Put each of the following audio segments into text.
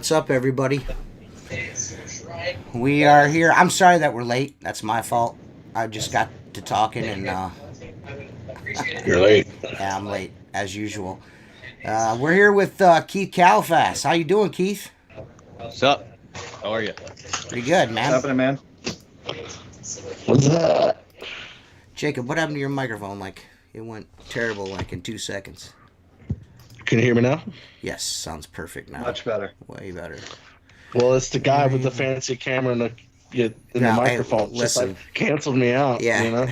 What's up, everybody? We are here. I'm sorry that we're late. That's my fault. I just got to talking and You're late. yeah, I'm late as usual. We're here with Keith Kalfas. How you doing, Keith? What's up? How are you? Pretty good, What's man. happening, man? What's that? Jacob, what happened to your microphone? Like it went terrible, like in 2 seconds. Can you hear me now? Yes, sounds perfect now. Much better. Way better. Well, it's the guy with the fancy camera and the No, hey, microphone. Just listen. like canceled me out. Yeah. You know?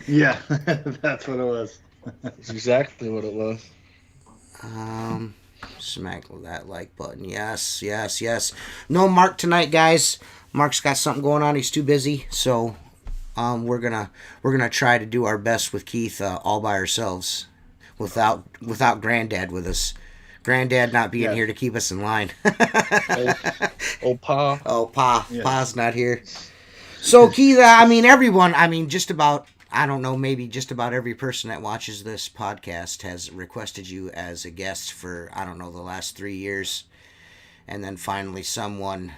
Yeah, that's what it was. That's exactly what it was. Smack that like button. Yes, yes, yes. No Mark tonight, guys. Mark's got something going on. He's too busy, so we're gonna try to do our best with Keith all by ourselves, without Granddad with us. Granddad not being here to keep us in line. Oh, Pa. Oh, Pa. Yes. Pa's not here. So, Keith, I mean, everyone, I mean, just about, I don't know, maybe just about every person that watches this podcast has requested you as a guest for, I don't know, the last 3 years. And then finally someone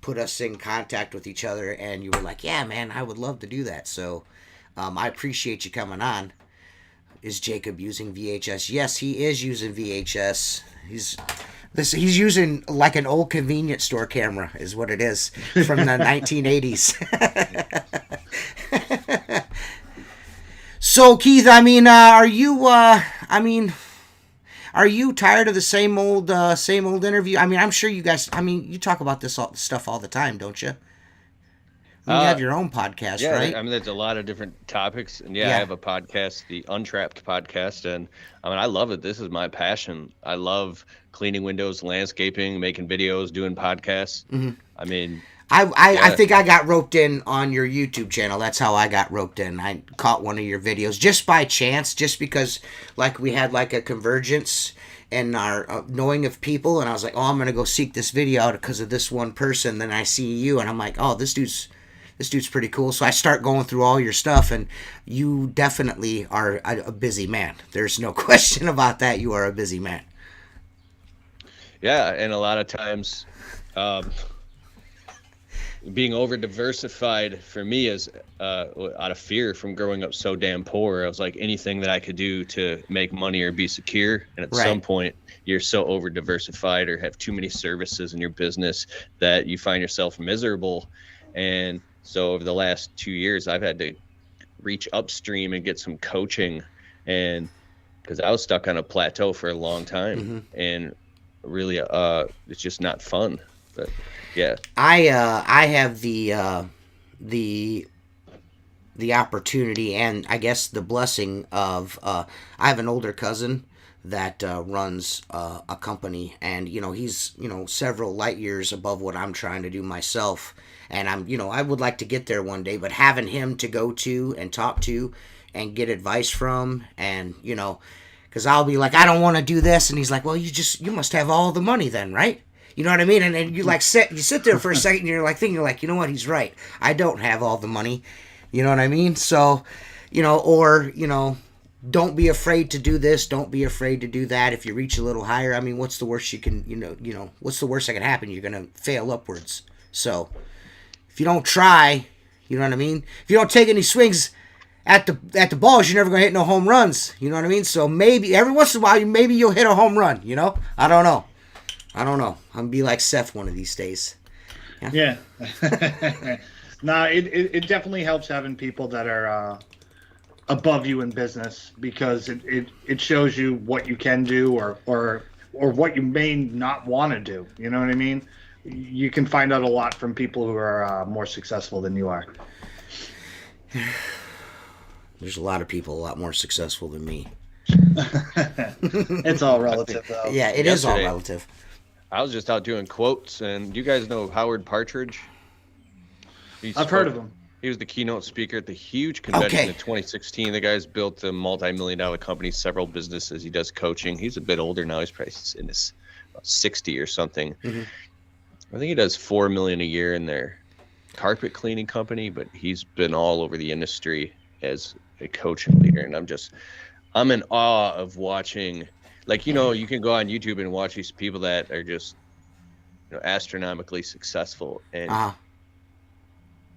put us in contact with each other, and you were like, yeah, man, I would love to do that. So, I appreciate you coming on. Is Jacob using VHS? Yes, he is using VHS. He's using like an old convenience store camera, is what it is, from the 1980s. So, Keith, I mean, are you tired of the same old interview? I mean, I'm sure you guys. I mean, you talk about this stuff all the time, don't you? You have your own podcast, Yeah, right? I mean, there's a lot of different topics, and I Yeah. have a podcast, the Untrapped podcast, and I mean, I love it. This is my passion. I love cleaning windows, landscaping, making videos, doing podcasts. Mm-hmm. I mean, I think I got roped in on your YouTube channel. That's how I got roped in. I caught one of your videos just by chance, just because like we had like a convergence in our knowing of people, and I was like, oh, I'm gonna go seek this video out because of this one person. Then I see you, and I'm like, oh, this dude's pretty cool. So I start going through all your stuff, and you definitely are a busy man. There's no question about that. You are a busy man. yeah, and a lot of times, being over diversified for me is out of fear from growing up so damn poor. I was like, anything that I could do to make money or be secure. And at some point, you're so over diversified or have too many services in your business that you find yourself miserable. And so over the last 2 years, I've had to reach upstream and get some coaching, and because I was stuck on a plateau for a long time, and really, it's just not fun. But yeah, I have the opportunity and I guess the blessing of I have an older cousin that runs a company, and he's several light years above what I'm trying to do myself, and I would like to get there one day, but having him to go to and talk to and get advice from, and because I'll be like, I don't want to do this, and he's like, well, you must have all the money then, right? You know what I mean? And then you sit there for a second, and you're like thinking, you know what, he's right. I don't have all the money. You know what I mean? So, don't be afraid to do this. Don't be afraid to do that. If you reach a little higher, I mean, what's the worst what's the worst that can happen? You're gonna fail upwards. So, if you don't try, you know what I mean. If you don't take any swings at the balls, you're never gonna hit no home runs. You know what I mean? So maybe every once in a while, maybe you'll hit a home run. I don't know. I'm gonna be like Seth one of these days. Yeah. No, it definitely helps having people that are above you in business, because it shows you what you can do or what you may not want to do. You know what I mean? You can find out a lot from people who are more successful than you are. There's a lot of people a lot more successful than me. It's all relative, though. Yeah, it is all Yesterday, relative. I was just out doing quotes, and do you guys know Howard Partridge? I've heard of him. He was the keynote speaker at the huge convention Okay. in 2016. The guy's built a multi-million-dollar company, several businesses. He does coaching. He's a bit older now. He's probably in his 60 or something. Mm-hmm. I think he does $4 million a year in their carpet cleaning company, but he's been all over the industry as a coach and leader. And I'm in awe of watching. like, you can go on YouTube and watch these people that are just, astronomically successful. And Uh-huh.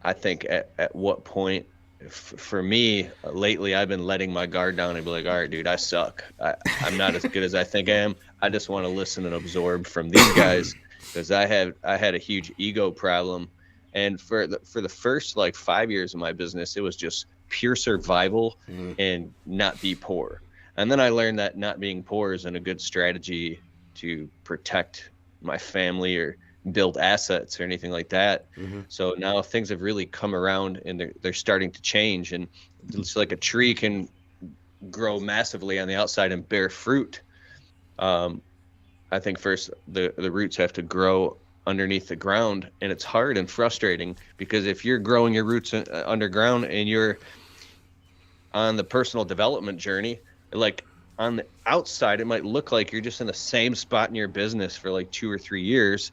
I think at what point, for me, lately, I've been letting my guard down and be like, all right, dude, I suck. I'm not as good as I think I am. I just want to listen and absorb from these guys, because I had a huge ego problem. And for the first like 5 years of my business, it was just pure survival and not be poor. And then I learned that not being poor isn't a good strategy to protect my family or build assets or anything like that. So now things have really come around, and they're starting to change. And it's like a tree can grow massively on the outside and bear fruit. I think first the roots have to grow underneath the ground, and it's hard and frustrating, because if you're growing your roots underground and you're on the personal development journey, like on the outside, it might look like you're just in the same spot in your business for like 2 or 3 years,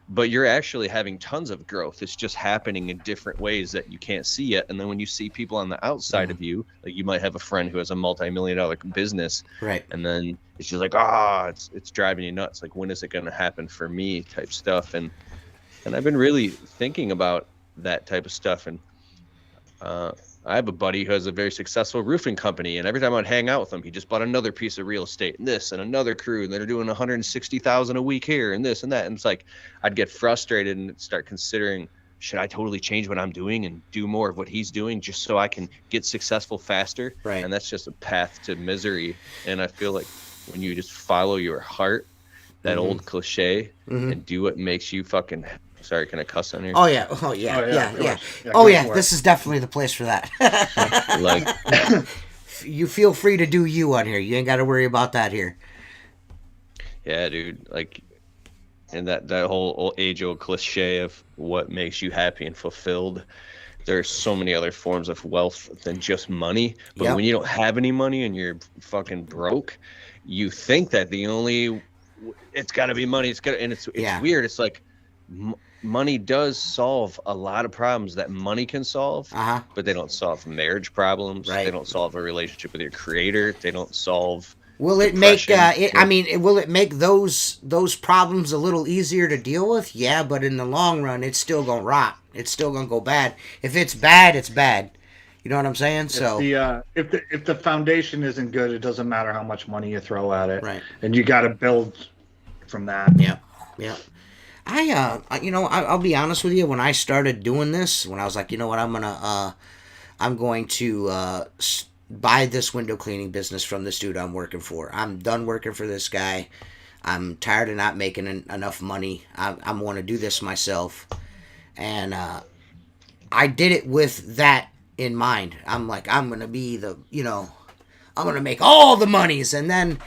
but you're actually having tons of growth. It's just happening in different ways that you can't see yet. And then when you see people on the outside of you, like you might have a friend who has a multi-million-dollar business, Right. and then it's just like, it's driving you nuts. Like, when is it going to happen for me type stuff? And I've been really thinking about that type of stuff. And I have a buddy who has a very successful roofing company, and every time I'd hang out with him, he just bought another piece of real estate and this and another crew, and they're doing 160,000 a week here and this and that. And it's like, I'd get frustrated and start considering, should I totally change what I'm doing and do more of what he's doing just so I can get successful faster? Right. And that's just a path to misery. And I feel like when you just follow your heart, that old cliche, and do what makes you fucking... Sorry, can I cuss on here? Oh yeah. This is definitely the place for that. Like, you feel free to do you on here. You ain't got to worry about that here. yeah, dude. Like, and that whole age-old cliche of what makes you happy and fulfilled. There's so many other forms of wealth than just money. But when you don't have any money and you're fucking broke, you think that it's got to be money. It's weird. It's like, money does solve a lot of problems that money can solve, but they don't solve marriage problems. Right. They don't solve a relationship with your creator. They don't solve... Will it make? Will it make those problems a little easier to deal with? Yeah, but in the long run, it's still gonna rot. It's still gonna go bad. If it's bad, it's bad. You know what I'm saying? So if the foundation isn't good, it doesn't matter how much money you throw at it. Right. And you got to build from that. Yeah. I'll be honest with you. When I started doing this, when I was like, you know what, I'm going to buy this window cleaning business from this dude I'm working for. I'm done working for this guy. I'm tired of not making enough money. I want to do this myself. And I did it with that in mind. I'm like, I'm going to be I'm going to make all the monies. And then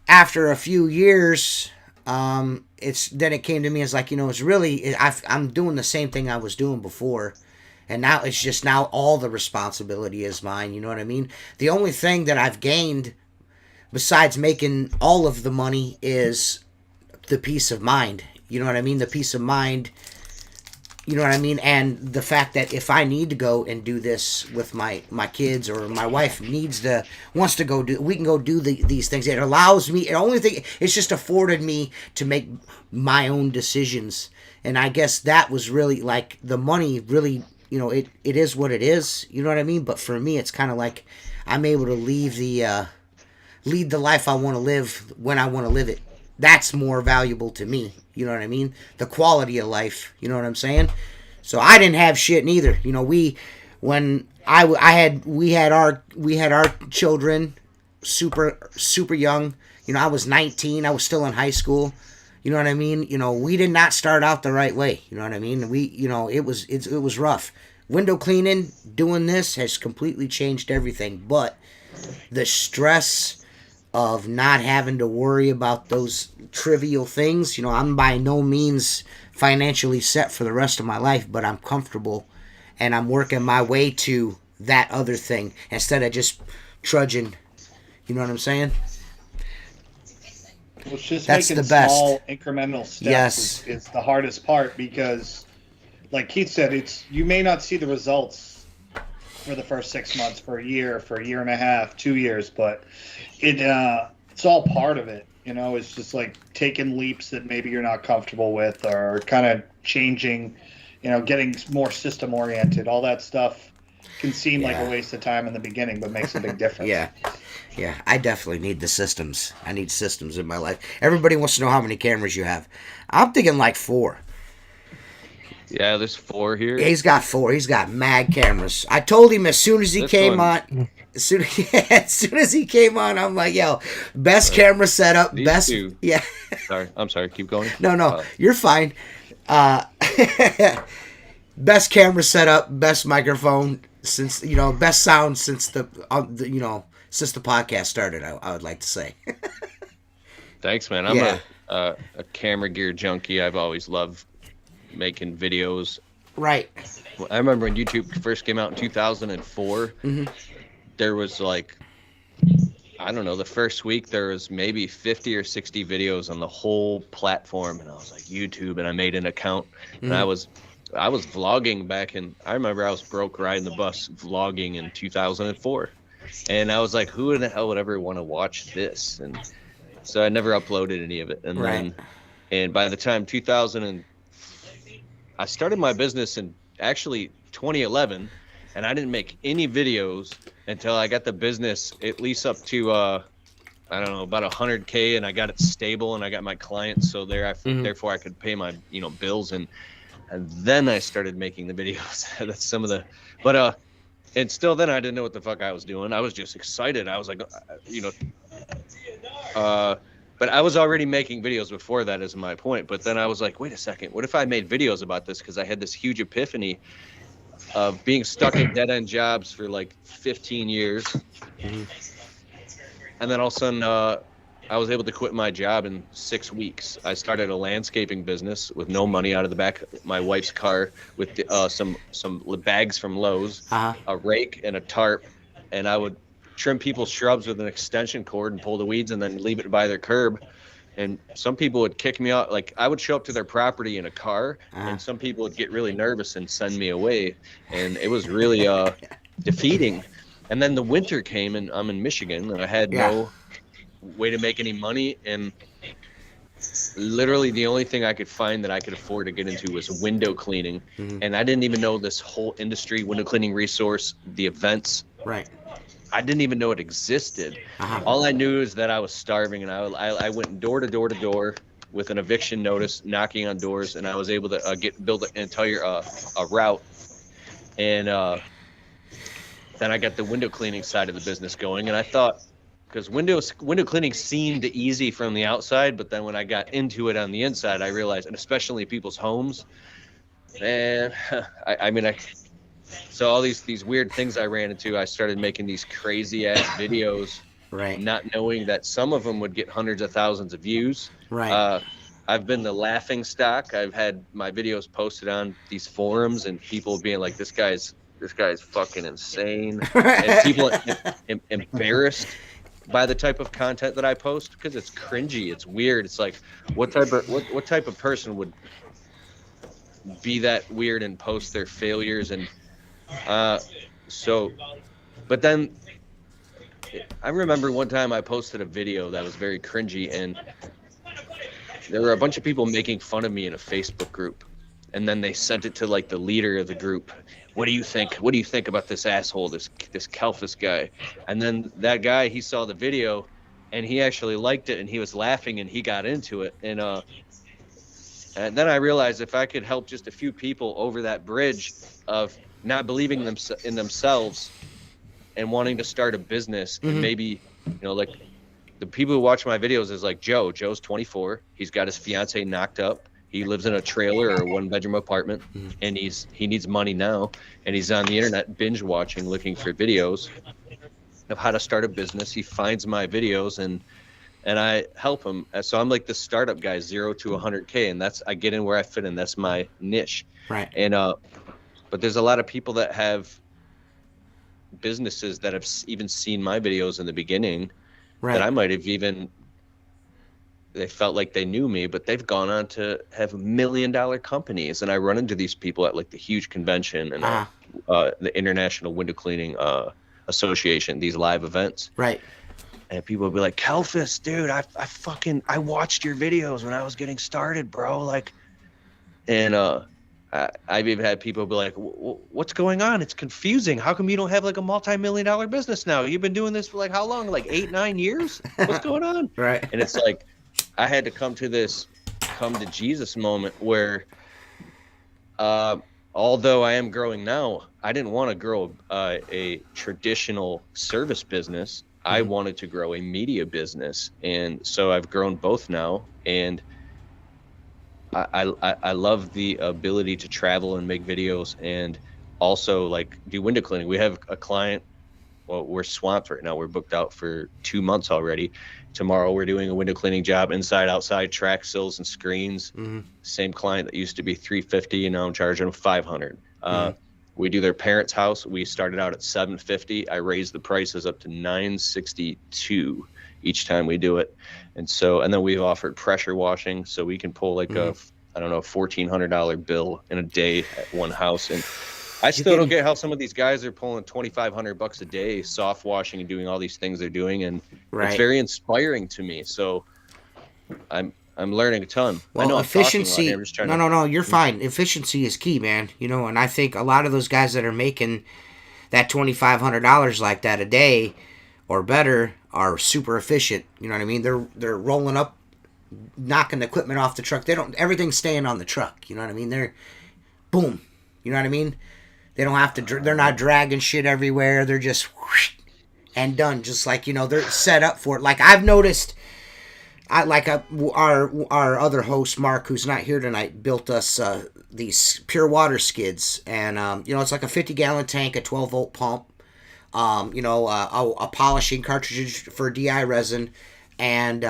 after a few years, it came to me as like, it's really, I'm doing the same thing I was doing before. And now it's just all the responsibility is mine. You know what I mean? The only thing that I've gained besides making all of the money is the peace of mind. You know what I mean? The peace of mind. You know what I mean? And the fact that if I need to go and do this with my kids, or my wife wants to go do, we can go do these things. It allows me, it's just afforded me to make my own decisions. And I guess that was really like the money really, it is what it is. You know what I mean? But for me, it's kind of like I'm able to lead the life I want to live when I want to live it. That's more valuable to me. You know what I mean? The quality of life. You know what I'm saying? So I didn't have shit neither. We had our children super young. I was 19. I was still in high school. You know what I mean? We did not start out the right way. You know what I mean? It was rough. Window cleaning, doing this has completely changed everything. But the stress of not having to worry about those trivial things, I'm by no means financially set for the rest of my life, but I'm comfortable, and I'm working my way to that other thing instead of just trudging. You know what I'm saying? Well, it's just That's making the best. small incremental steps. Yes. It's the hardest part, because like Keith said, you may not see the results for the first 6 months, for a year and a half, 2 years, but it's all part of it. You know, it's just like taking leaps that maybe you're not comfortable with, or kind of changing, you know, getting more system oriented. All that stuff can seem like a waste of time in the beginning, but makes a big difference. Yeah, I definitely need the systems. I need systems in my life. Everybody wants to know how many cameras you have. I'm thinking like 4. Yeah, there's 4 here. Yeah, he's got 4. He's got mad cameras. I told him as soon as he came on. As soon as he came on, I'm like, yo, best camera setup, These best. two. Yeah. I'm sorry. Keep going. No, you're fine. Best camera setup, best microphone since best sound since the since the podcast started. I would like to say. Thanks, man. I'm a camera gear junkie. I've always loved making videos. Right. I remember when YouTube first came out in 2004. Mm-hmm. There was like, I don't know, the first week there was maybe 50 or 60 videos on the whole platform, and I was like, YouTube, and I made an account, and I was vlogging back in. I remember I was broke riding the bus vlogging in 2004, and I was like, who in the hell would ever want to watch this? And so I never uploaded any of it, and then by the time I started my business in actually 2011, and I didn't make any videos until I got the business at least up to I don't know, about 100K, and I got it stable, and I got my clients, so therefore I could pay my bills, and then I started making the videos. That's some of the, but and still then I didn't know what the fuck I was doing. I was just excited. I was like, but I was already making videos before that, is my point. But then I was like, wait a second, what if I made videos about this? Because I had this huge epiphany of being stuck in dead-end jobs for like 15 years. Mm-hmm. And then all of a sudden, I was able to quit my job in 6 weeks. I started a landscaping business with no money out of the back of my wife's car, with some bags from Lowe's, a rake and a tarp, and I would trim people's shrubs with an extension cord and pull the weeds and then leave it by their curb. And some people would kick me out. Like, I would show up to their property in a car, and some people would get really nervous and send me away. And it was really defeating. And then the winter came, and I'm in Michigan, and I had no way to make any money. And literally the only thing I could find that I could afford to get into was window cleaning. Mm-hmm. And I didn't even know this whole industry, window cleaning resource, the events. Right. I didn't even know it existed. All I knew is that I was starving, and I went door to door with an eviction notice, knocking on doors, and I was able to build an entire a route. And then I got the window cleaning side of the business going, and I thought, because window cleaning seemed easy from the outside, but then when I got into it on the inside, I realized, and especially people's homes, man, so all these weird things I ran into, I started making these crazy ass videos, not knowing that some of them would get hundreds of thousands of views. I've been the laughing stock. I've had my videos posted on these forums, and people being like, this guy's fucking insane, and people embarrassed by the type of content that I post, because it's cringy, it's weird. It's like, what type of person would be that weird and post their failures? And but then I remember one time I posted a video that was very cringy, and there were a bunch of people making fun of me in a Facebook group, and then they sent it to like the leader of the group. What do you think about this asshole, this Kalfas guy? And then that guy, he saw the video, and he actually liked it, and he was laughing, and he got into it. And then I realized if I could help just a few people over that bridge of not believing in themselves and wanting to start a business, and maybe, like the people who watch my videos is like Joe's 24. He's got his fiance knocked up. He lives in a trailer or a 1-bedroom apartment, and he needs money now, and he's on the internet binge watching, looking for videos of how to start a business. He finds my videos, and I help him. So I'm like the startup guy, 0 to 100K, and I get in where I fit in. That's my niche. Right. And but there's a lot of people that have businesses that have even seen my videos in the beginning, that I might have even. They felt like they knew me, but they've gone on to have $1 million companies. And I run into these people at like the huge convention and the International Window Cleaning Association, these live events. Right. And people would be like, Kalfas, dude, I watched your videos when I was getting started, bro. Like, and I've even had people be like, what's going on? It's confusing. How come you don't have like a multi-million-dollar business now? You've been doing this for like how long? Like 8-9 years? What's going on? Right. And it's like, I had to come to Jesus moment where, although I am growing now, I didn't want to grow a traditional service business. I wanted to grow a media business. And so I've grown both now. And I love the ability to travel and make videos and also like do window cleaning. We have a client, well, we're swamped right now. We're booked out for 2 months already. Tomorrow we're doing a window cleaning job, inside, outside, track sills and screens. Same client that used to be $350 and now I'm charging them $500. We do their parents' house. We started out at $750. I raised the prices up to $962 each time we do it. And then we've offered pressure washing, so we can pull like a $1,400 bill in a day at one house. And I still don't get how some of these guys are pulling $2,500 a day, soft washing and doing all these things they're doing. And it's very inspiring to me. So I'm learning a ton. Well, I know efficiency. I'm just trying No, you're fine. Efficiency is key, man. You know, and I think a lot of those guys that are making that $2,500 like that a day or better are super efficient. You know what I mean? They're rolling up, knocking the equipment off the truck. Everything's staying on the truck. You know what I mean? They're boom. You know what I mean? They don't have to. They're not dragging shit everywhere. They're just whoosh, and done. Just like, you know, they're set up for it. Like I've noticed. Our other host Mark, who's not here tonight, built us these pure water skids, and you know, it's like a 50-gallon tank, a 12-volt pump, you know, a polishing cartridge for DI resin, and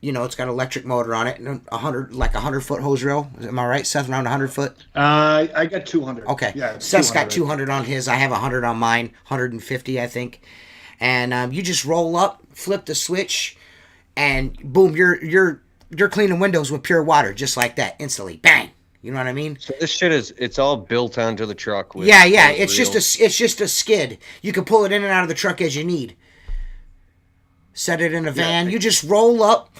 you know, it's got an electric motor on it, and a 100-foot hose reel. Am I right, Seth? Around 100 foot? I got 200. Okay, yeah. Seth's got 200 on his. I have 100 on mine, 150, I think. And you just roll up, flip the switch. And boom, you're cleaning windows with pure water, just like that, instantly, bang. You know what I mean? So this shit it's all built onto the truck. With yeah. It's just a skid. You can pull it in and out of the truck as you need. Set it in a van. You just roll up,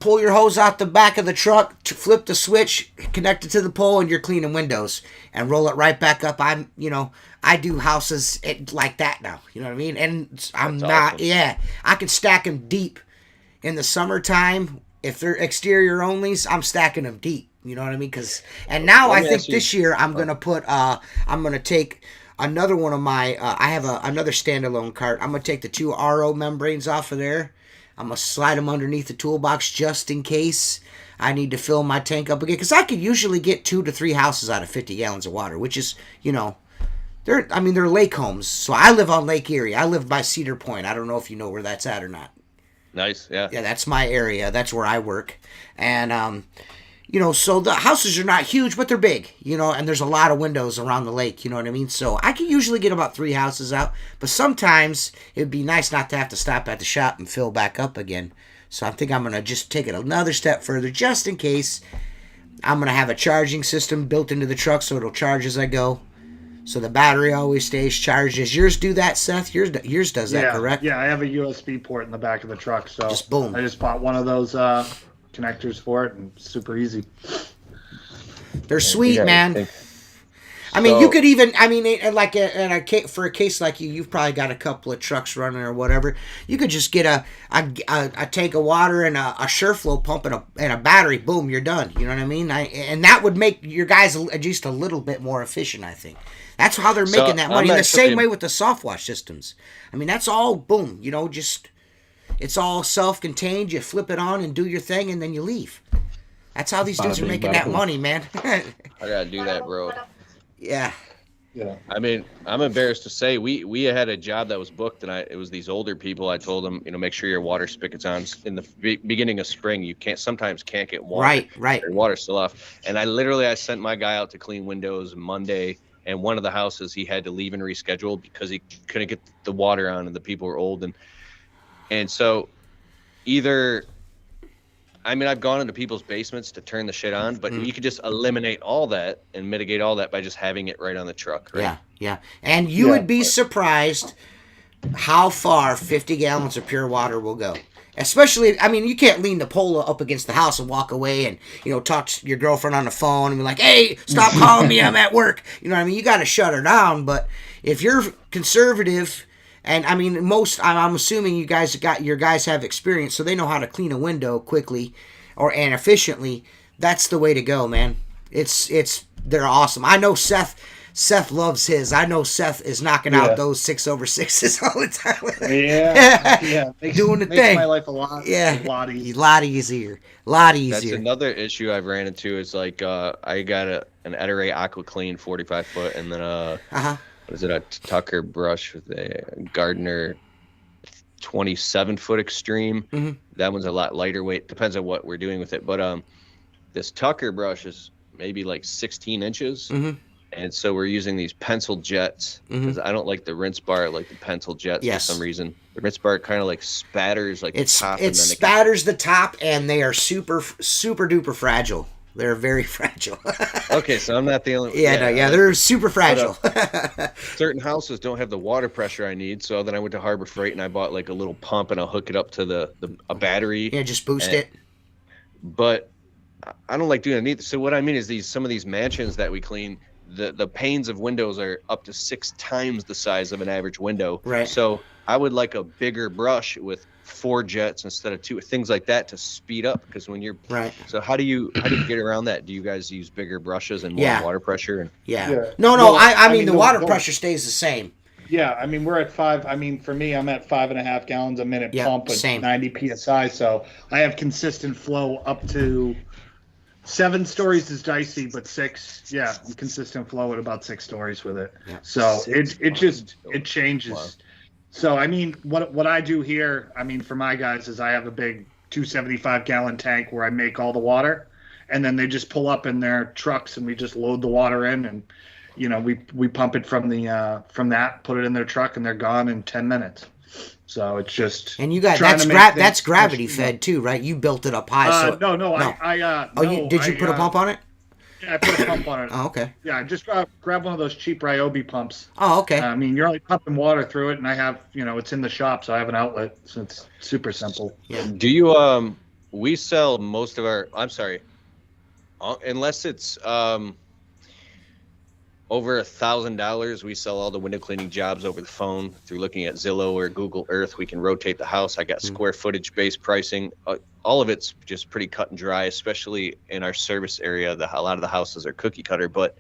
pull your hose out the back of the truck, flip the switch, connect it to the pole, and you're cleaning windows. And roll it right back up. I do houses like that now. You know what I mean? And I'm not. Awesome. Yeah, I can stack them deep. In the summertime, if they're exterior onlys, I'm stacking them deep. You know what I mean? And now I think this year I'm gonna take another one of my. I have another standalone cart. I'm gonna take the 2 RO membranes off of there. I'm gonna slide them underneath the toolbox just in case I need to fill my tank up again. Because I could usually get 2 to 3 houses out of 50 gallons of water, which is, you know, they're lake homes. So I live on Lake Erie. I live by Cedar Point. I don't know if you know where that's at or not. Nice, yeah. Yeah, that's my area. That's where I work. And, you know, so the houses are not huge, but they're big, you know, and there's a lot of windows around the lake, you know what I mean? So I can usually get about 3 houses out, but sometimes it'd be nice not to have to stop at the shop and fill back up again. So I think I'm going to just take it another step further, just in case. I'm going to have a charging system built into the truck so it'll charge as I go. So the battery always stays charged. Does yours do that, Seth? Yours does that, correct? Yeah, I have a USB port in the back of the truck, so just boom. I just bought one of those connectors for it, and super easy. They're sweet, man. I mean, you could even, like for a case like you've probably got a couple of trucks running or whatever. You could just get a tank of water and a SureFlow pump and a battery. Boom, you're done. You know what I mean? And that would make your guys just a little bit more efficient, I think. That's how they're making that money. In the same way with the soft wash systems. I mean, that's all boom. You know, just it's all self-contained. You flip it on and do your thing, and then you leave. That's how these dudes are making that money, man. I gotta do that, bro. Yeah. I mean, I'm embarrassed to say we had a job that was booked, and it was these older people. I told them, you know, make sure your water spigot's on in the beginning of spring. You sometimes can't get water. Right. Your water's still off. And I sent my guy out to clean windows Monday, and one of the houses he had to leave and reschedule because he couldn't get the water on, and the people were old, and so either. I mean, I've gone into people's basements to turn the shit on, but you could just eliminate all that and mitigate all that by just having it right on the truck, right? Yeah. And you would be surprised how far 50 gallons of pure water will go. Especially, I mean, you can't lean the pole up against the house and walk away and, talk to your girlfriend on the phone and be like, hey, stop calling me, I'm at work. You know what I mean? You got to shut her down. But if you're conservative, and I mean, I'm assuming your guys have experience, so they know how to clean a window quickly and efficiently. That's the way to go, man. They're awesome. I know Seth loves his. I know Seth is knocking out those 6/6s all the time. Yeah. Doing the makes thing. My life a lot easier. A lot easier. That's another issue I've ran into is like I got an Ettore Aqua Clean 45 foot, and then what is it, a Tucker brush with a Gardner 27-foot Extreme. Mm-hmm. That one's a lot lighter weight. Depends on what we're doing with it, but this Tucker brush is maybe like 16 inches. Mm-hmm. And so we're using these pencil jets because I don't like the rinse bar. I like the pencil jets for some reason. The rinse bar kind of like spatters like the top. It spatters the top, and they are super duper fragile. They're very fragile. Okay, so I'm not the only. They're super fragile. Certain houses don't have the water pressure I need, so then I went to Harbor Freight and I bought like a little pump and I'll hook it up to a battery. Yeah, just boost it. But I don't like doing it. So what I mean is some of these mansions that we clean. The panes of windows are up to 6 times the size of an average window. Right. So I would like a bigger brush with 4 jets instead of 2, things like that to speed up. Because when you're right. So how do you get around that? Do you guys use bigger brushes and more water pressure? No. Well, I mean the water pressure stays the same. Yeah, I mean we're at 5. I mean for me, I'm at 5.5 gallons a minute pump with 90 psi. So I have consistent flow up to. 7 stories is dicey, but 6, I'm consistent flow at about 6 stories with it. Yeah. So it changes. Wow. So I mean, what I do here, I mean, for my guys is I have a big 275 gallon tank where I make all the water, and then they just pull up in their trucks and we just load the water in, and we pump it from that, put it in their truck, and they're gone in 10 minutes. So it's just and you got that's gravity fed too, right? You built it up high. Did you put a pump on it? Yeah, I put a pump on it. Oh, okay. Yeah, I just grab one of those cheap Ryobi pumps. Oh, okay. I mean, you're only pumping water through it, and I have it's in the shop, so I have an outlet, so it's super simple. Yeah. Do you we sell most of our? I'm sorry, unless it's over $1,000, we sell all the window cleaning jobs over the phone through looking at Zillow or Google Earth. We can rotate the house. I got square footage based pricing. All of it's just pretty cut and dry, especially in our service area. A lot of the houses are cookie cutter, but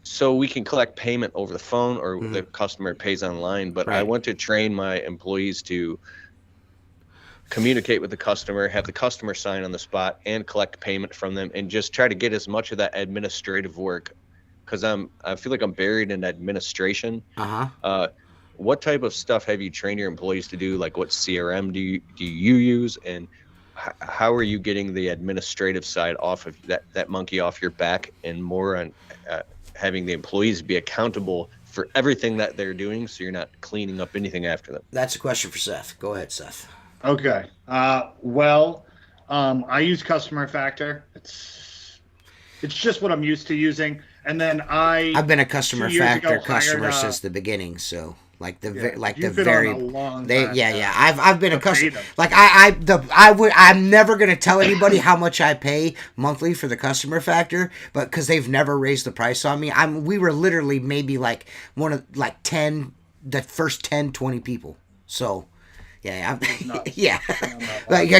so we can collect payment over the phone or the customer pays online. But I want to train my employees to communicate with the customer, have the customer sign on the spot, and collect payment from them, and just try to get as much of that administrative work. Because I feel like I'm buried in administration. What type of stuff have you trained your employees to do? Like, what CRM do you use, and how are you getting the administrative side off of that monkey off your back, and more on having the employees be accountable for everything that they're doing, so you're not cleaning up anything after them? That's a question for Seth. Go ahead, Seth. Okay. I use Customer Factor. It's just what I'm used to using. And then I've been a Customer Factor customer since the beginning, so I've been a customer. Like I'm never gonna tell anybody how much I pay monthly for the Customer Factor, but because they've never raised the price on me. We were literally maybe like one of like 10, the first 10, 20 people. So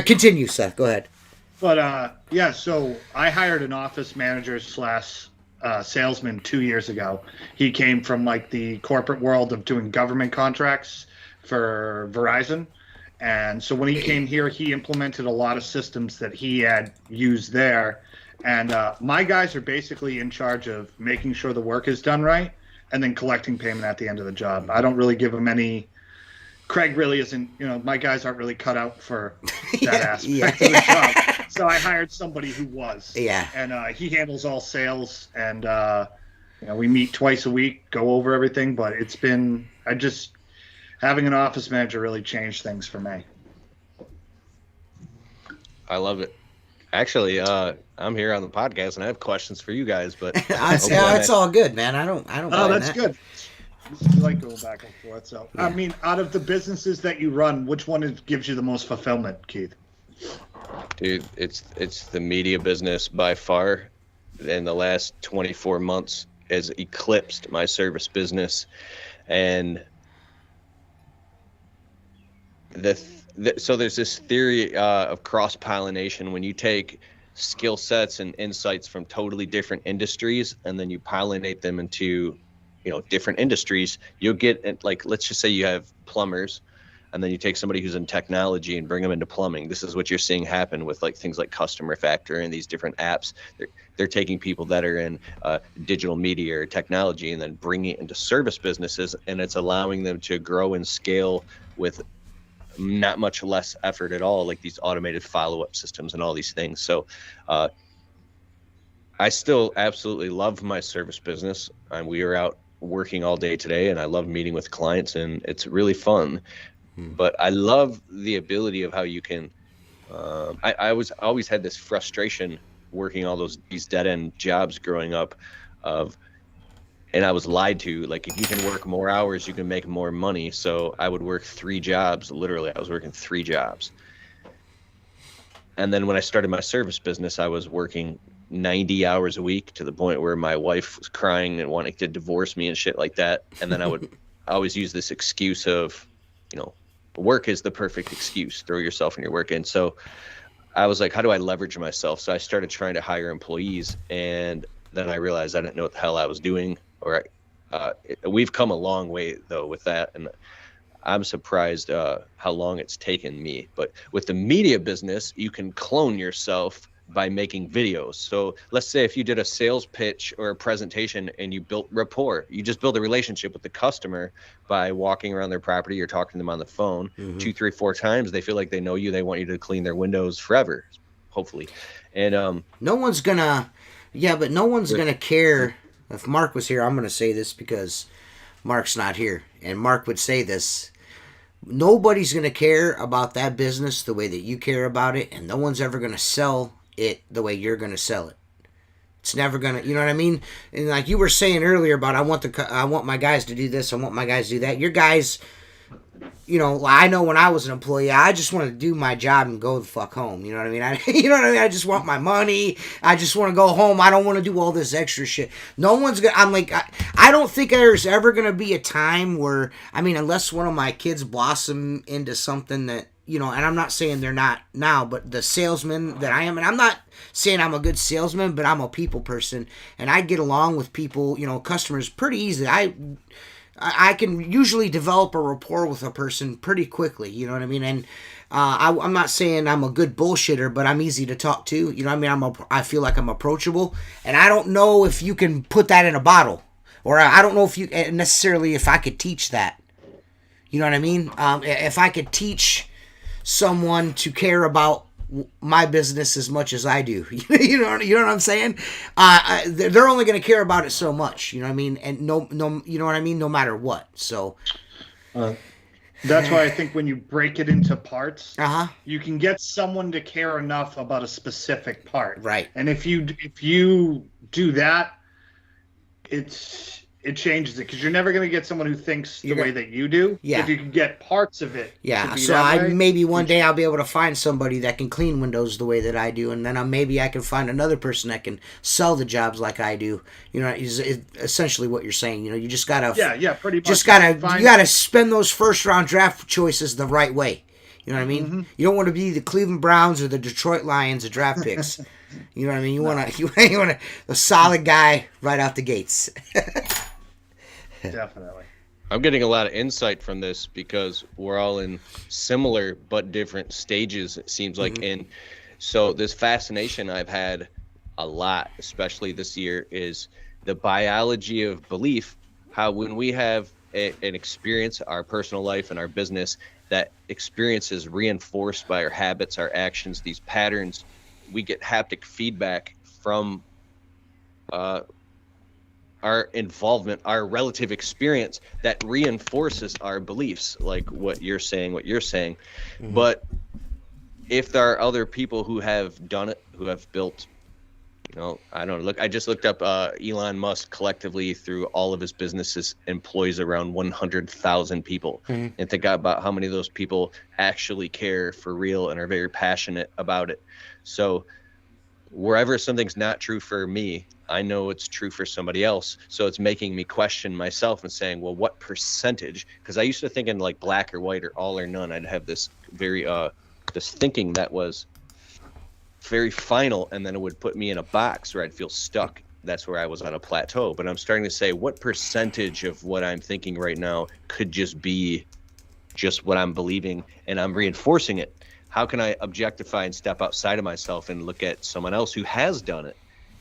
continue, Seth. Go ahead. But so I hired an office manager / salesman 2 years ago. He came from like the corporate world of doing government contracts for Verizon. And so when he came here, he implemented a lot of systems that he had used there. And my guys are basically in charge of making sure the work is done right and then collecting payment at the end of the job. I don't really give them any. Craig really isn't, my guys aren't really cut out for that aspect of the job. So I hired somebody who was. Yeah. And he handles all sales, and we meet twice a week, go over everything. But having an office manager really changed things for me. I love it. Actually, I'm here on the podcast and I have questions for you guys, but it's all good, man. I don't. Oh, that's good. we like going back and forth. So, I mean, out of the businesses that you run, which one gives you the most fulfillment, Keith? Dude, it's the media business by far. In the last 24 months has eclipsed my service business. And so there's this theory of cross-pollination. When you take skill sets and insights from totally different industries and then you pollinate them into, different industries, you'll get, like, let's just say you have plumbers, and then you take somebody who's in technology and bring them into plumbing. This is what you're seeing happen with like things like Customer Factor and these different apps. They're taking people that are in digital media or technology and then bringing it into service businesses, and it's allowing them to grow and scale with not much less effort at all, like these automated follow-up systems and all these things. So I still absolutely love my service business. We are out working all day today, and I love meeting with clients, and it's really fun. But I love the ability of how you can. I always had this frustration working all these dead end jobs growing up, and I was lied to. Like, if you can work more hours, you can make more money. So I would work 3 jobs. Literally, I was working 3 jobs. And then when I started my service business, I was working 90 hours a week to the point where my wife was crying and wanting to divorce me and shit like that. And then I would always use this excuse of, work is the perfect excuse. Throw yourself in your work. And so I was like, how do I leverage myself? So I started trying to hire employees, and then I realized I didn't know what the hell I was doing. We've come a long way though with that, and I'm surprised how long it's taken me. But with the media business, you can clone yourself by making videos. So let's say if you did a sales pitch or a presentation and you built rapport, you just build a relationship with the customer by walking around their property or talking to them on the phone 2, 3, 4 times. They feel like they know you. They want you to clean their windows forever, hopefully. And no one's gonna care. If Mark was here, I'm gonna say this because Mark's not here, and Mark would say this. Nobody's gonna care about that business the way that you care about it, and no one's ever gonna sell it the way you're going to sell it. It's never going to, you know what I mean? And like you were saying earlier about, I want my guys to do this, I want my guys to do that. Your guys, I know when I was an employee, I just want to do my job and go the fuck home. You know what I mean? I just want my money. I just want to go home. I don't want to do all this extra shit. No one's going to, I don't think there's ever going to be a time where, unless one of my kids blossom into something that, and I'm not saying they're not now, but the salesman that I am, and I'm not saying I'm a good salesman, but I'm a people person, and I get along with people, customers pretty easily. I can usually develop a rapport with a person pretty quickly, you know what I mean? And I'm not saying I'm a good bullshitter, but I'm easy to talk to, you know what I mean? I feel like I'm approachable, and I don't know if you can put that in a bottle, or I don't know if you necessarily, if I could teach that, you know what I mean? If I could teach someone to care about my business as much as I do, you know what I'm saying? They're only going to care about it so much, you know what I mean? And no, you know what I mean? No matter what. So that's why I think when you break it into parts, you can get someone to care enough about a specific part. Right. And if you do that, it changes it, because you're never going to get someone who thinks the way that you do. Yeah. If you can get parts of it. Yeah. So maybe one day I'll be able to find somebody that can clean windows the way that I do, and then maybe I can find another person that can sell the jobs like I do. Is essentially what you're saying. You just gotta. Yeah. Pretty much. Just gotta. You gotta spend those first round draft choices the right way. You know what I mean? Mm-hmm. You don't want to be the Cleveland Browns or the Detroit Lions of draft picks. You know what I mean? You want a solid guy right out the gates. Definitely. I'm getting a lot of insight from this because we're all in similar but different stages, it seems like. Mm-hmm. And so this fascination I've had a lot, especially this year, is the biology of belief. How when we have an experience, our personal life and our business, that experience is reinforced by our habits, our actions, these patterns. We get haptic feedback from our involvement, our relative experience that reinforces our beliefs, like what you're saying. Mm-hmm. But if there are other people who have done it, who have built, I don't look. I just looked up Elon Musk collectively through all of his businesses employs around 100,000 people, and think about how many of those people actually care for real and are very passionate about it. So wherever something's not true for me, I know it's true for somebody else. So it's making me question myself and saying, well, what percentage? Because I used to think in like black or white or all or none. I'd have this very this thinking that was very final, and then it would put me in a box where I'd feel stuck. That's where I was on a plateau. But I'm starting to say, what percentage of what I'm thinking right now could just be just what I'm believing, and I'm reinforcing it? How can I objectify and step outside of myself and look at someone else who has done it?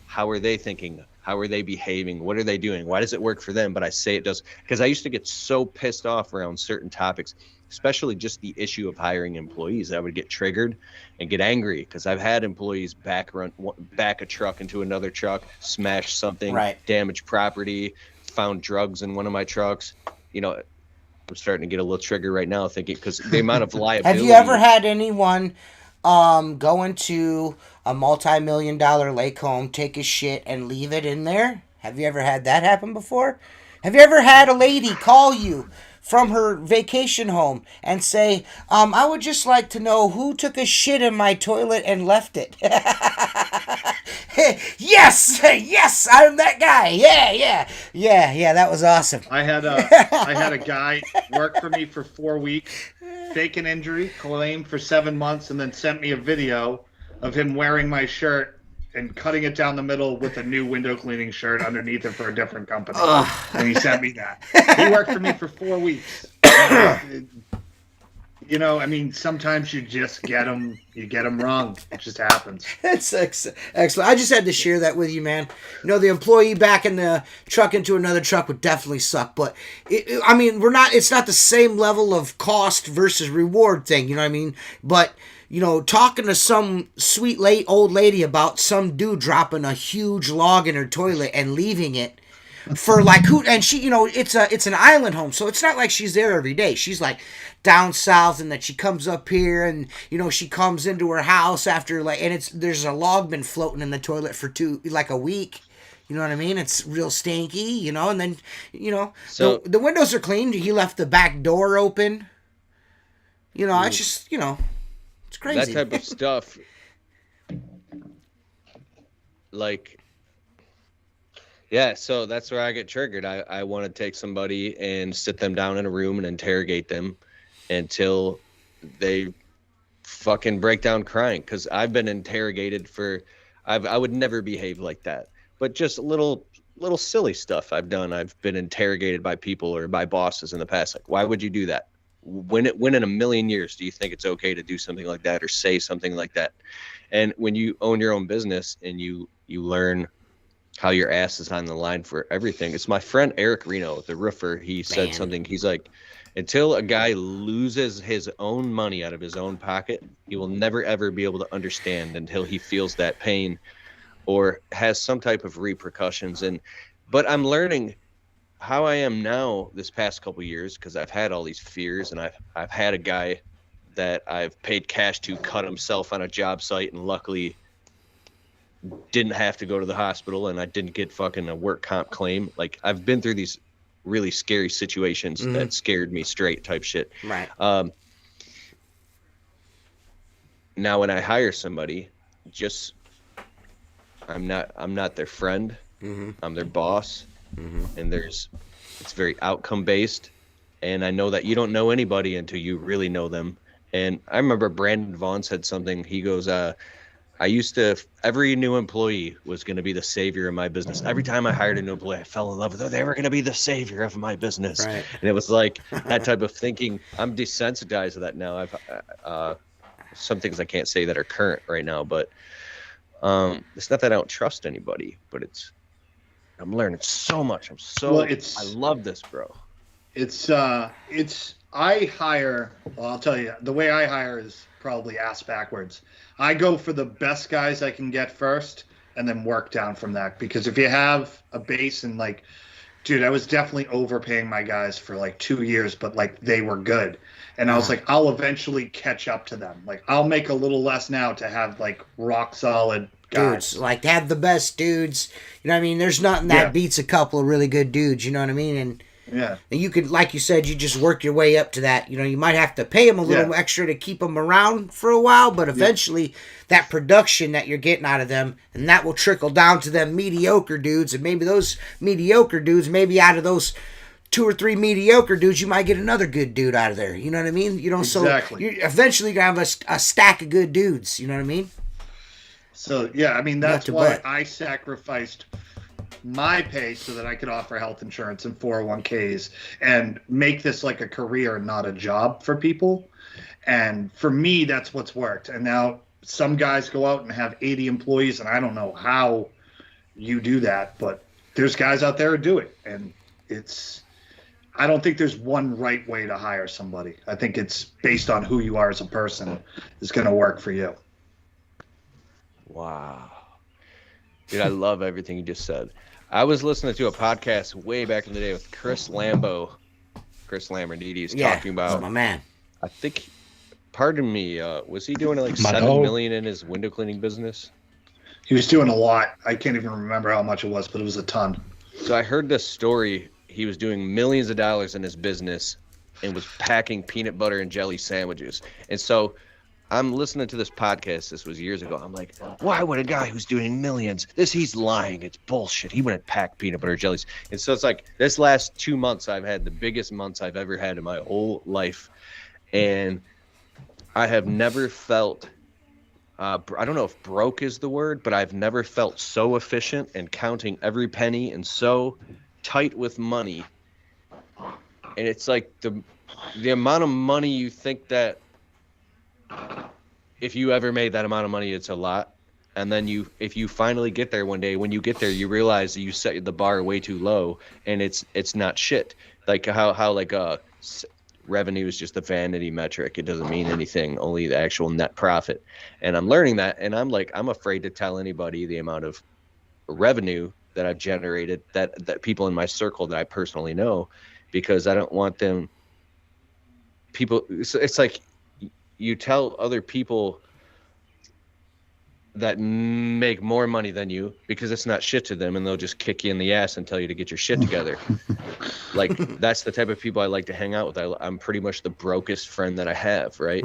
How are they thinking? How are they behaving? What are they doing? Why does it work for them? But I say it does, because I used to get so pissed off around certain topics, especially just the issue of hiring employees. I would get triggered and get angry because I've had employees back a truck into another truck, smash something, damage property, found drugs in one of my trucks. I'm starting to get a little triggered right now thinking, because the amount of liability. Have you ever had anyone go into a multi-million-dollar lake home, take a shit, and leave it in there? Have you ever had that happen before? Have you ever had a lady call you from her vacation home and say, I would just like to know who took a shit in my toilet and left it? Yes, I'm that guy. Yeah, that was awesome. I had a guy work for me for 4 weeks, fake an injury, claimed for 7 months, and then sent me a video of him wearing my shirt and cutting it down the middle with a new window cleaning shirt underneath it for a different company. And he sent me that. He worked for me for 4 weeks. Sometimes you just get them. You get them wrong. It just happens. That's excellent. I just had to share that with you, man. The employee back in the truck into another truck would definitely suck. But it's not the same level of cost versus reward thing. You know what I mean? But talking to some sweet old lady about some dude dropping a huge log in her toilet and leaving it for like who, and she, it's an island home, so it's not like she's there every day. She's like down south, and that she comes up here, and she comes into her house after and there's a log been floating in the toilet for a week. You know what I mean? It's real stanky, and then so the windows are clean. He left the back door open. It's just it's crazy. That type of stuff, so that's where I get triggered. I want to take somebody and sit them down in a room and interrogate them until they fucking break down crying. Because I've been interrogated I would never behave like that. But just little silly stuff I've done. I've been interrogated by people or by bosses in the past. Like, why would you do that? When in a million years do you think it's okay to do something like that or say something like that? And when you own your own business and you learn how your ass is on the line for everything. It's my friend Eric Reno, the roofer. He said something. He's like, until a guy loses his own money out of his own pocket, he will never, ever be able to understand until he feels that pain or has some type of repercussions. But I'm learning how I am now this past couple of years, because I've had all these fears, and I've had a guy that I've paid cash to cut himself on a job site, and luckily didn't have to go to the hospital, and I didn't get fucking a work comp claim. Like, I've been through these really scary situations that scared me straight type shit. Right. Now when I hire somebody, I'm not their friend. I'm their boss. And it's very outcome based, and I know that you don't know anybody until you really know them. And I remember Brandon Vaughn said something. He goes, every new employee was going to be the savior of my business. Every time I hired a new employee, I fell in love with them. They were going to be the savior of my business. Right. And it was like that type of thinking. I'm desensitized to that now. I've some things I can't say that are current right now, but it's not that I don't trust anybody, but I'm learning so much. I love this, bro. I'll tell you, the way I hire is probably ass backwards. I go for the best guys I can get first and then work down from that. Because if you have a base and dude, I was definitely overpaying my guys for 2 years, but they were good. And I was I'll eventually catch up to them. I'll make a little less now to have rock solid guys. dudes. Like, have the best dudes. You know what I mean? There's nothing that beats a couple of really good dudes. You know what I mean? And you could, like you said, you just work your way up to that. You know, you might have to pay them a little extra to keep them around for a while, but eventually that production that you're getting out of them, and that will trickle down to them mediocre dudes, and maybe those mediocre dudes, maybe out of those 2 or 3 mediocre dudes, you might get another good dude out of there. You know what I mean? You know, exactly. So you're eventually going to have a stack of good dudes. You know what I mean? So, yeah, I mean, that's why I sacrificed my pay so that I could offer health insurance and 401ks and make this like a career and not a job for people. And for me, that's what's worked. And now some guys go out and have 80 employees, and I don't know how you do that, but there's guys out there who do it. And I don't think there's one right way to hire somebody. I think it's based on who you are as a person is going to work for you. Wow. Dude, I love everything you just said. I was listening to a podcast way back in the day with Chris Lambernides talking about, my man. I think, pardon me, was he doing like $7 million in his window cleaning business? He was doing a lot. I can't even remember how much it was, but it was a ton. So I heard this story. He was doing millions of dollars in his business and was packing peanut butter and jelly sandwiches. And so I'm listening to this podcast. This was years ago. I'm like, why would a guy who's doing millions, he's lying. It's bullshit. He wouldn't pack peanut butter jellies. And so it's like this last 2 months, I've had the biggest months I've ever had in my whole life. And I have never felt, I don't know if broke is the word, but I've never felt so efficient and counting every penny and so tight with money. And it's like the amount of money you think that, if you ever made that amount of money, it's a lot. And then if you finally get there one day, when you get there, you realize that you set the bar way too low, and it's not shit. Like how revenue is just a vanity metric. It doesn't mean anything, only the actual net profit. And I'm learning that, and I'm afraid to tell anybody the amount of revenue that I've generated, that people in my circle that I personally know, because I don't want them. It's like, you tell other people that make more money than you because it's not shit to them, and they'll just kick you in the ass and tell you to get your shit together. Like, that's the type of people I like to hang out with. I'm pretty much the brokest friend that I have, right?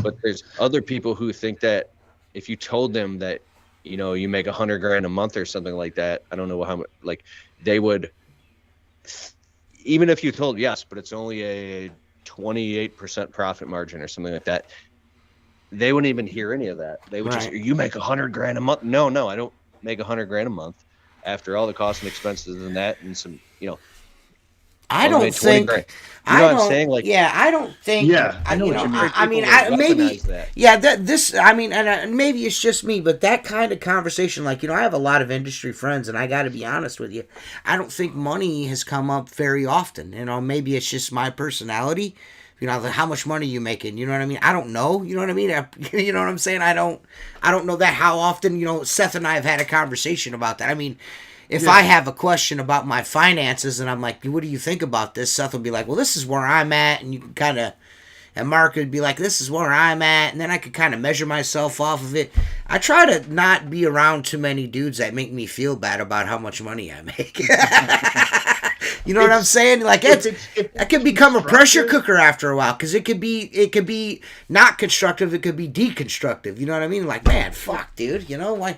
But there's other people who think that if you told them that, you know, you make $100,000 a month or something like that, I don't know how much, like, they would, even if you told yes, but it's only a 28% profit margin or something like that, they wouldn't even hear any of that. They would just, you make $100,000 a month. No, I don't make $100,000 a month after all the costs and expenses and that, and some, you know. I don't think. You know what I'm saying? Like, yeah, I don't think. Yeah, I know you what know, you mean. I mean, maybe. That. Yeah, I mean, and maybe it's just me, but that kind of conversation, like, you know, I have a lot of industry friends, and I got to be honest with you, I don't think money has come up very often. You know, maybe it's just my personality. You know, how much money you making? You know what I mean? I don't know. You know what I mean? You know what I'm saying? I don't know that how often. You know, Seth and I have had a conversation about that. I mean, if I have a question about my finances and I'm like, what do you think about this? Seth will be like, well, this is where I'm at. And you can kind of, and Mark would be like, this is where I'm at. And then I could kind of measure myself off of it. I try to not be around too many dudes that make me feel bad about how much money I make. You know what I'm saying? Like, it could become a pressure cooker after a while, because it could be not constructive. It could be deconstructive. You know what I mean? Like, man, fuck, dude. You know, why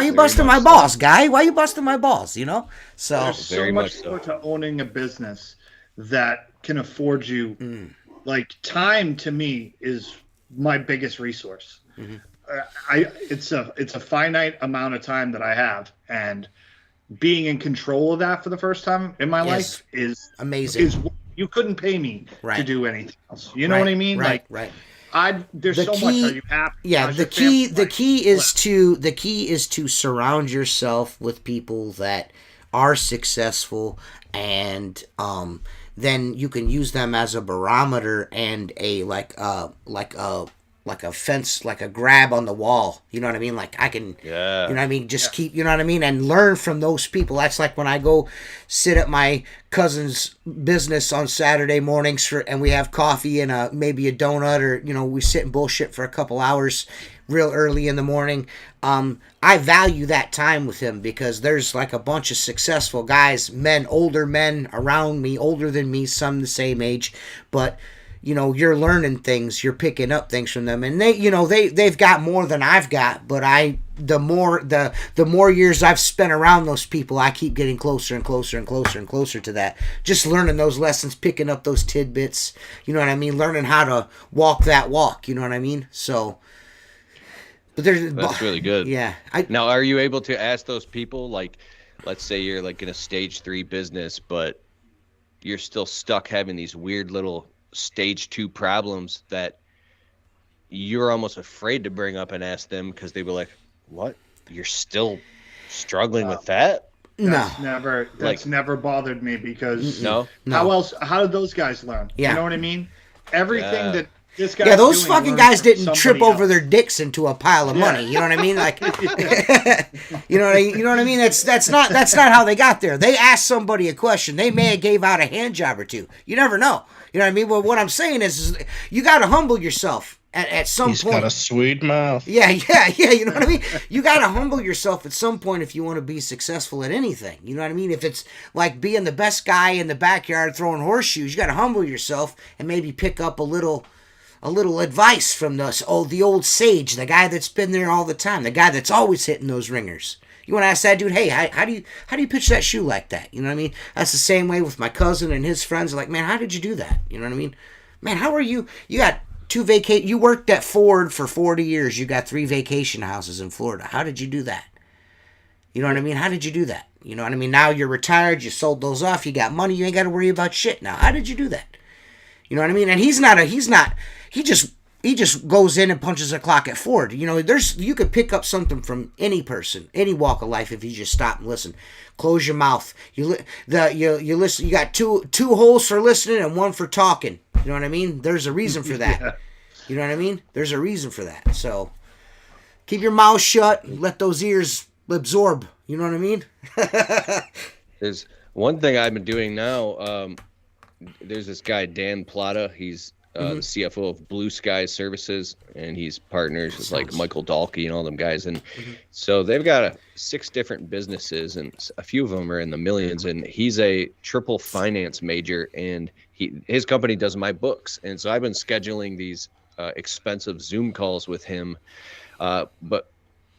you busting my balls, guy? Why you busting my balls? You know? So there's so much more to owning a business that can afford you. Like, time to me is my biggest resource. Mm-hmm. It's a finite amount of time that I have, and being in control of that for the first time in my life is amazing. You couldn't pay me to do anything else. You know what I mean? Right. There's so much. Are you happy? Yeah. The key is to surround yourself with people that are successful, and then you can use them as a barometer and a like a fence, like a grab on the wall. You know what I mean? Like, I can, you know what I mean? Just keep, you know what I mean? And learn from those people. That's like when I go sit at my cousin's business on Saturday mornings and we have coffee and maybe a donut, or, you know, we sit and bullshit for a couple hours. real early in the morning. I value that time with him because there's like a bunch of successful guys, older men around me, older than me, some the same age, but you're learning things, you're picking up things from them, and they've got more than I've got, but the more years I've spent around those people, I keep getting closer and closer and closer and closer to that. Just learning those lessons, picking up those tidbits, you know what I mean? Learning how to walk that walk, you know what I mean? So, but that's really good. Yeah. Now, are you able to ask those people, like, let's say you're like in a stage 3 business, but you're still stuck having these weird little stage 2 problems that you're almost afraid to bring up and ask them because they were like, what? You're still struggling with that? That's never bothered me because no. How did those guys learn? Yeah. You know what I mean? Everything that this guy those fucking guys didn't trip over their dicks into a pile of money. You know what I mean? Like, you know what I mean? That's not how they got there. They asked somebody a question. They may have gave out a hand job or two. You never know. You know what I mean? Well, what I'm saying is you got to humble yourself at some point. He's got a sweet mouth. Yeah. You know what I mean? You got to humble yourself at some point if you want to be successful at anything. You know what I mean? If it's like being the best guy in the backyard throwing horseshoes, you got to humble yourself and maybe pick up a little advice from the old sage, the guy that's been there all the time, the guy that's always hitting those ringers. You want to ask that dude, hey, how do you pitch that shoe like that? You know what I mean? That's the same way with my cousin and his friends. Like, man, how did you do that? You know what I mean? Man, how are you? You got 2 you worked at Ford for 40 years. You got 3 vacation houses in Florida. How did you do that? You know what I mean? How did you do that? You know what I mean? Now you're retired. You sold those off. You got money. You ain't got to worry about shit now. How did you do that? You know what I mean? And he just goes in and punches a clock at Ford. You know, you could pick up something from any person, any walk of life if you just stop and listen. Close your mouth. You listen. You got two holes for listening and 1 for talking. You know what I mean? There's a reason for that. Yeah. You know what I mean? There's a reason for that. So keep your mouth shut. And let those ears absorb. You know what I mean? There's one thing I've been doing now. There's this guy, Dan Plata. He's the CFO of Blue Sky Services, and he's partners with like Michael Dahlke and all them guys. And so they've got 6 different businesses, and a few of them are in the millions. And he's a triple finance major, and his company does my books. And so I've been scheduling these expensive Zoom calls with him. But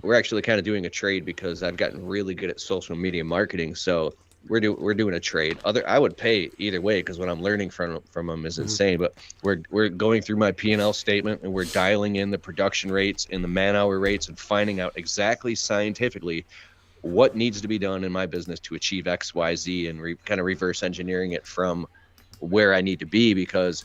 we're actually kind of doing a trade because I've gotten really good at social media marketing. So we're doing a trade. I would pay either way because what I'm learning from them is insane. But we're going through my P&L statement, and we're dialing in the production rates and the man-hour rates and finding out exactly scientifically what needs to be done in my business to achieve X, Y, Z, and kind of reverse engineering it from where I need to be, because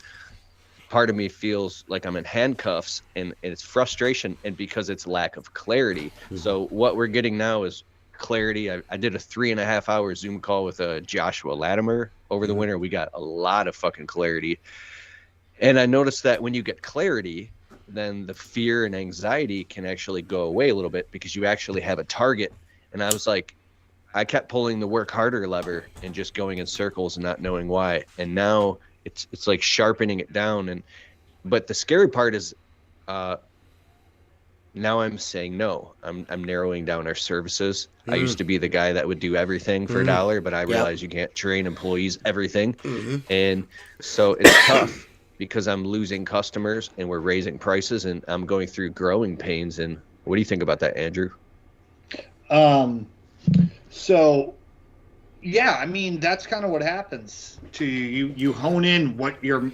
part of me feels like I'm in handcuffs, and it's frustration, and because it's lack of clarity. So what we're getting now is clarity. I did a 3.5 hour Zoom call with Joshua Latimer over the winter. We got a lot of fucking clarity, and I noticed that when you get clarity, then the fear and anxiety can actually go away a little bit because you actually have a target. And I was like, I kept pulling the work harder lever and just going in circles and not knowing why. And now it's like sharpening it down. But the scary part is now I'm saying no. I'm narrowing down our services. I used to be the guy that would do everything for $1, but I realized you can't train employees everything. And so it's tough because I'm losing customers and we're raising prices, and I'm going through growing pains. And what do you think about that, Andrew? So yeah, I mean, that's kind of what happens to you. You hone in what your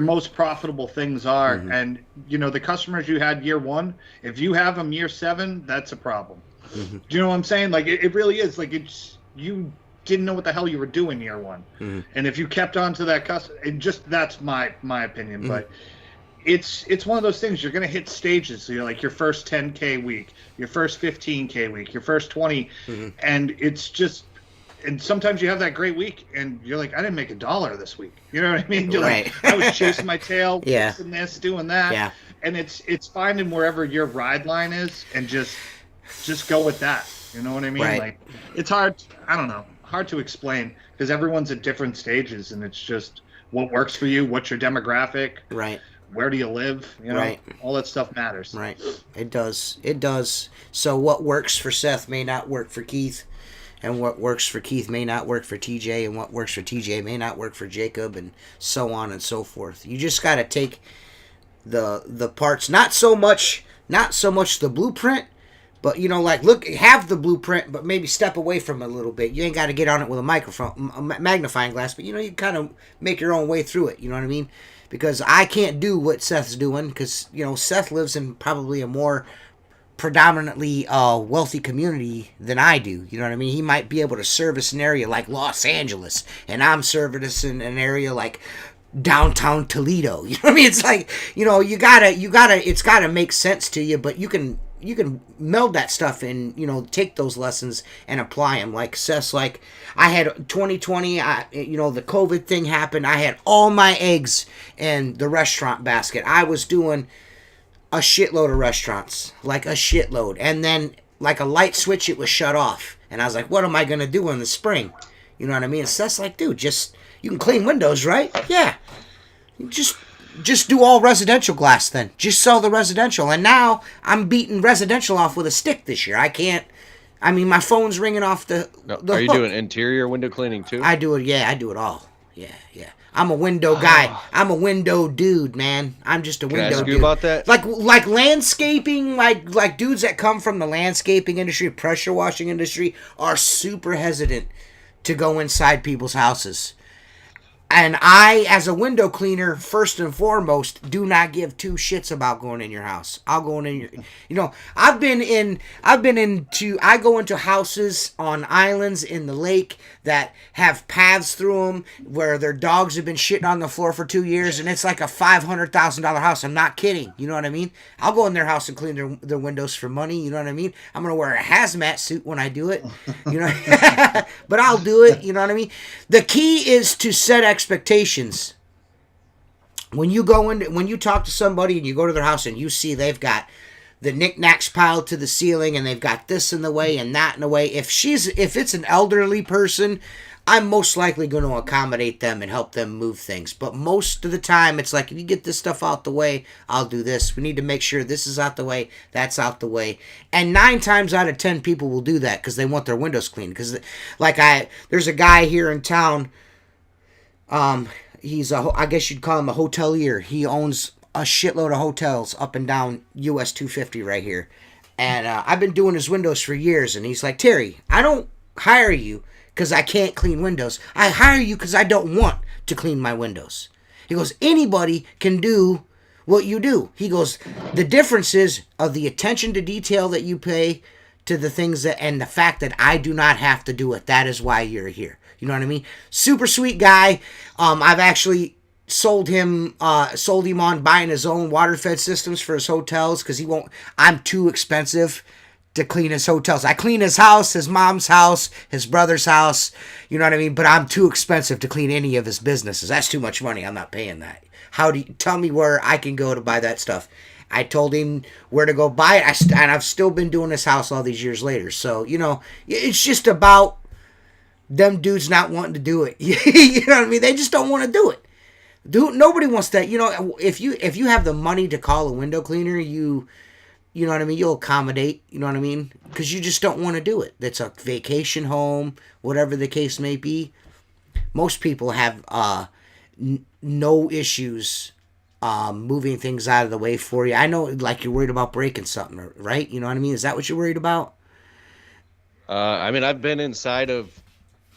most profitable things are. And you know, the customers you had year 1, if you have them year 7, that's a problem. Do you know what I'm saying? Like it really is. Like you didn't know what the hell you were doing year 1. And if you kept on to that customer, that's my opinion. But it's one of those things. You're gonna hit stages. So you're like your first 10K week, your first 15K week, your first 20, and it's just. And sometimes you have that great week, and you're like, I didn't make $1 this week. You know what I mean? You're like, I was chasing my tail, fixing this, doing that. Yeah. And it's finding wherever your ride line is, and just go with that. You know what I mean? Right. Like, it's hard. I don't know. Hard to explain because everyone's at different stages, and it's just what works for you, what's your demographic. Right. where do you live? You know, Right. all that stuff matters. Right. It does. It does. So what works for Seth may not work for Keith, and what works for Keith may not work for TJ, and what works for TJ may not work for Jacob, and so on and so forth. You just got to take the parts, not so much the blueprint, but like have the blueprint, but maybe step away from it a little bit. You ain't got to get on it with a microphone, a magnifying glass, but you kind of make your own way through it. You know what I mean? Because I can't do what Seth's doing, because Seth lives in probably a more predominantly wealthy community than I do. You know what I mean? He might be able to service an area like Los Angeles, and I'm servicing an area like downtown Toledo. You know what I mean? It's like, it's gotta make sense to you, but you can meld that stuff and take those lessons and apply them. Like Seth's, like I had 2020, the COVID thing happened. I had all my eggs in the restaurant basket. I was doing a shitload of restaurants, like a shitload, and then like a light switch, it was shut off, and I was like, what am I gonna do in the spring? You know what I mean? And Seth's like, dude, you can clean windows, right? Yeah, just do all residential glass then. Just sell the residential. And now I'm beating residential off with a stick this year. I can't. I mean, my phone's ringing off the Are you hook. doing interior window cleaning too? I do it. Yeah, I do it all. Yeah. I'm a window guy. I'm a window dude, man. I'm just a window dude. Can I ask you about that? Like landscaping, like dudes that come from the landscaping industry, pressure washing industry, are super hesitant to go inside people's houses. And I, as a window cleaner, first and foremost, do not give two shits about going in your house. I'll go in your, I go into houses on islands in the lake that have paths through them where their dogs have been shitting on the floor for 2 years, and it's like a $500,000 house. I'm not kidding. You know what I mean? I'll go in their house and clean their windows for money. You know what I mean? I'm going to wear a hazmat suit when I do it. But I'll do it. You know what I mean? The key is to set expectations. When you talk to somebody and you go to their house and you see they've got the knickknacks piled to the ceiling and they've got this in the way and that in the way, if it's an elderly person, I'm most likely going to accommodate them and help them move things. But most of the time, it's like, if you get this stuff out the way, I'll do this. We need to make sure this is out the way, that's out the way. And 9 times out of 10 people will do that because they want their windows cleaned. Because, there's a guy here in town. He's I guess you'd call him a hotelier. He owns a shitload of hotels up and down US 250 right here. And I've been doing his windows for years. And he's like, Terry, I don't hire you because I can't clean windows. I hire you because I don't want to clean my windows. He goes, anybody can do what you do. He goes, the difference is of the attention to detail that you pay to the things that, and the fact that I do not have to do it. That is why you're here. You know what I mean? Super sweet guy. I've actually sold him on buying his own water fed systems for his hotels because I'm too expensive to clean his hotels. I clean his house, his mom's house, his brother's house, you know what I mean? But I'm too expensive to clean any of his businesses. That's too much money. I'm not paying that. Tell me where I can go to buy that stuff? I told him where to go buy it, and I've still been doing his house all these years later. So, it's just about them dudes not wanting to do it. You know what I mean? They just don't want to do it. Nobody wants that. If you have the money to call a window cleaner, you know what I mean? You'll accommodate, you know what I mean? Because you just don't want to do it. It's a vacation home, whatever the case may be. Most people have no issues moving things out of the way for you. I know, like, you're worried about breaking something, right? You know what I mean? Is that what you're worried about? I've been inside of,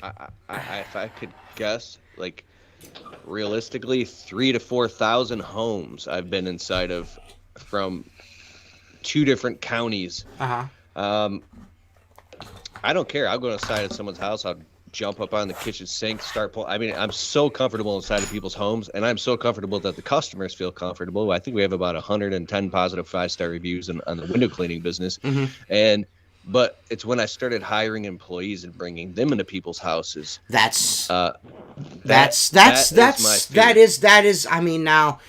if I could guess, like, realistically, 3,000 to 4,000 homes I've been inside of from 2 different counties. I don't care. I'll go inside of someone's house. I'll jump up on the kitchen sink, start pulling. I'm so comfortable inside of people's homes, and I'm so comfortable that the customers feel comfortable. I think we have about 110 positive 5-star reviews on the window cleaning business. Mm-hmm. But it's when I started hiring employees and bringing them into people's houses. That is. I mean, now.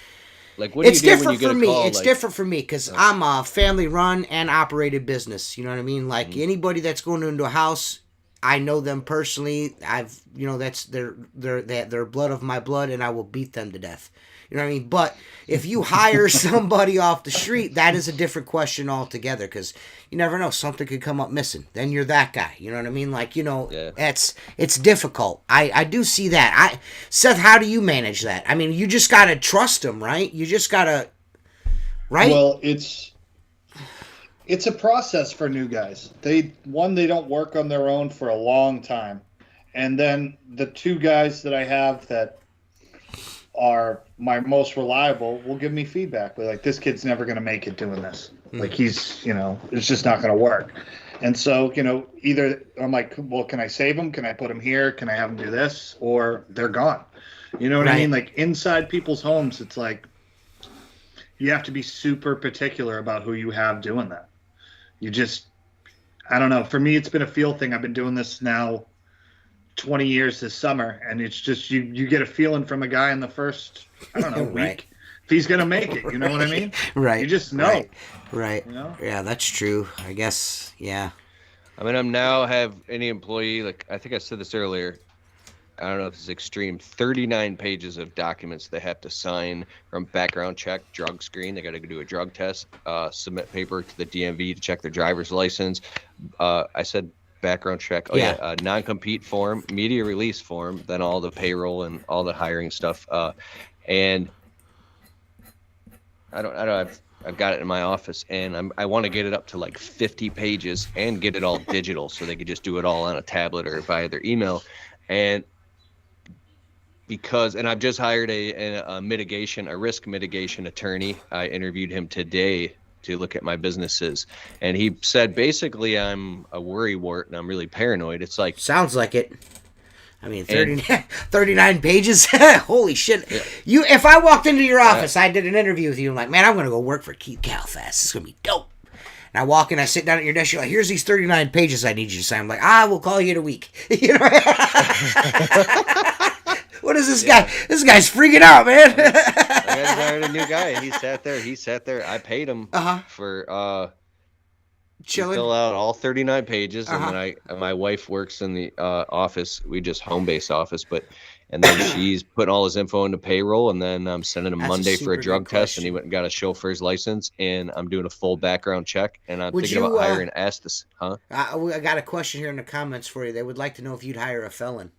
Like, what do it's you do different when you get for a me. call, It's different for me because I'm a family run and operated business. You know what I mean? Like, anybody that's going into a house, I know them personally. That's they're blood of my blood, and I will beat them to death. You know what I mean? But if you hire somebody off the street, that is a different question altogether, because you never know, something could come up missing. Then you're that guy. You know what I mean? Like, you know, it's difficult. I do see that. Seth, how do you manage that? I mean, you just gotta trust them, right? You just gotta, right? Well, it's a process for new guys. They don't work on their own for a long time. And then the two guys that I have that are my most reliable will give me feedback. They're like, this kid's never going to make it doing this. Like, he's, you know, it's just not going to work. And so, you know, either I'm like, well, can I save them? Can I put them here? Can I have them do this? Or they're gone. You know what I mean? Like, inside people's homes, it's like you have to be super particular about who you have doing that. You just, I don't know. For me, it's been a feel thing. I've been doing this now 20 years this summer, and it's just you get a feeling from a guy in the first, I don't know, week if he's gonna make it. You know what I mean? Right. You just know. Right. You know? Yeah, that's true. I guess. Yeah. I mean, I'm now have any employee, like I think I said this earlier, I don't know if it's extreme, 39 pages of documents they have to sign, from background check, drug screen. They got to do a drug test, submit paper to the DMV to check their driver's license. I said background check. Non-compete form, media release form, then all the payroll and all the hiring stuff. And I've got it in my office, and I want to get it up to like 50 pages and get it all digital so they could just do it all on a tablet or via their email. And I've just hired a risk mitigation attorney. I interviewed him today to look at my businesses, and he said basically I'm a worrywart and I'm really paranoid. It's like, sounds like it. I mean, 39 pages. Holy shit! Yeah. If I walked into your office, I did an interview with you. I'm like, man, I'm gonna go work for Keith Kalfas. It's gonna be dope. And I walk in, I sit down at your desk. You're like, here's these 39 pages I need you to sign. I'm like, we'll call you in a week. You know. What is this guy? This guy's freaking out, man. I hired a new guy. He sat there. I paid him for chilling, fill out all 39 pages, and then my wife works in the office. We just home-based office, and then she's putting all his info into payroll, and then I'm sending him Monday for a drug test, and he went and got a chauffeur's license, and I'm doing a full background check, and I'm thinking about hiring Estes. I got a question here in the comments for you. They would like to know if you'd hire a felon.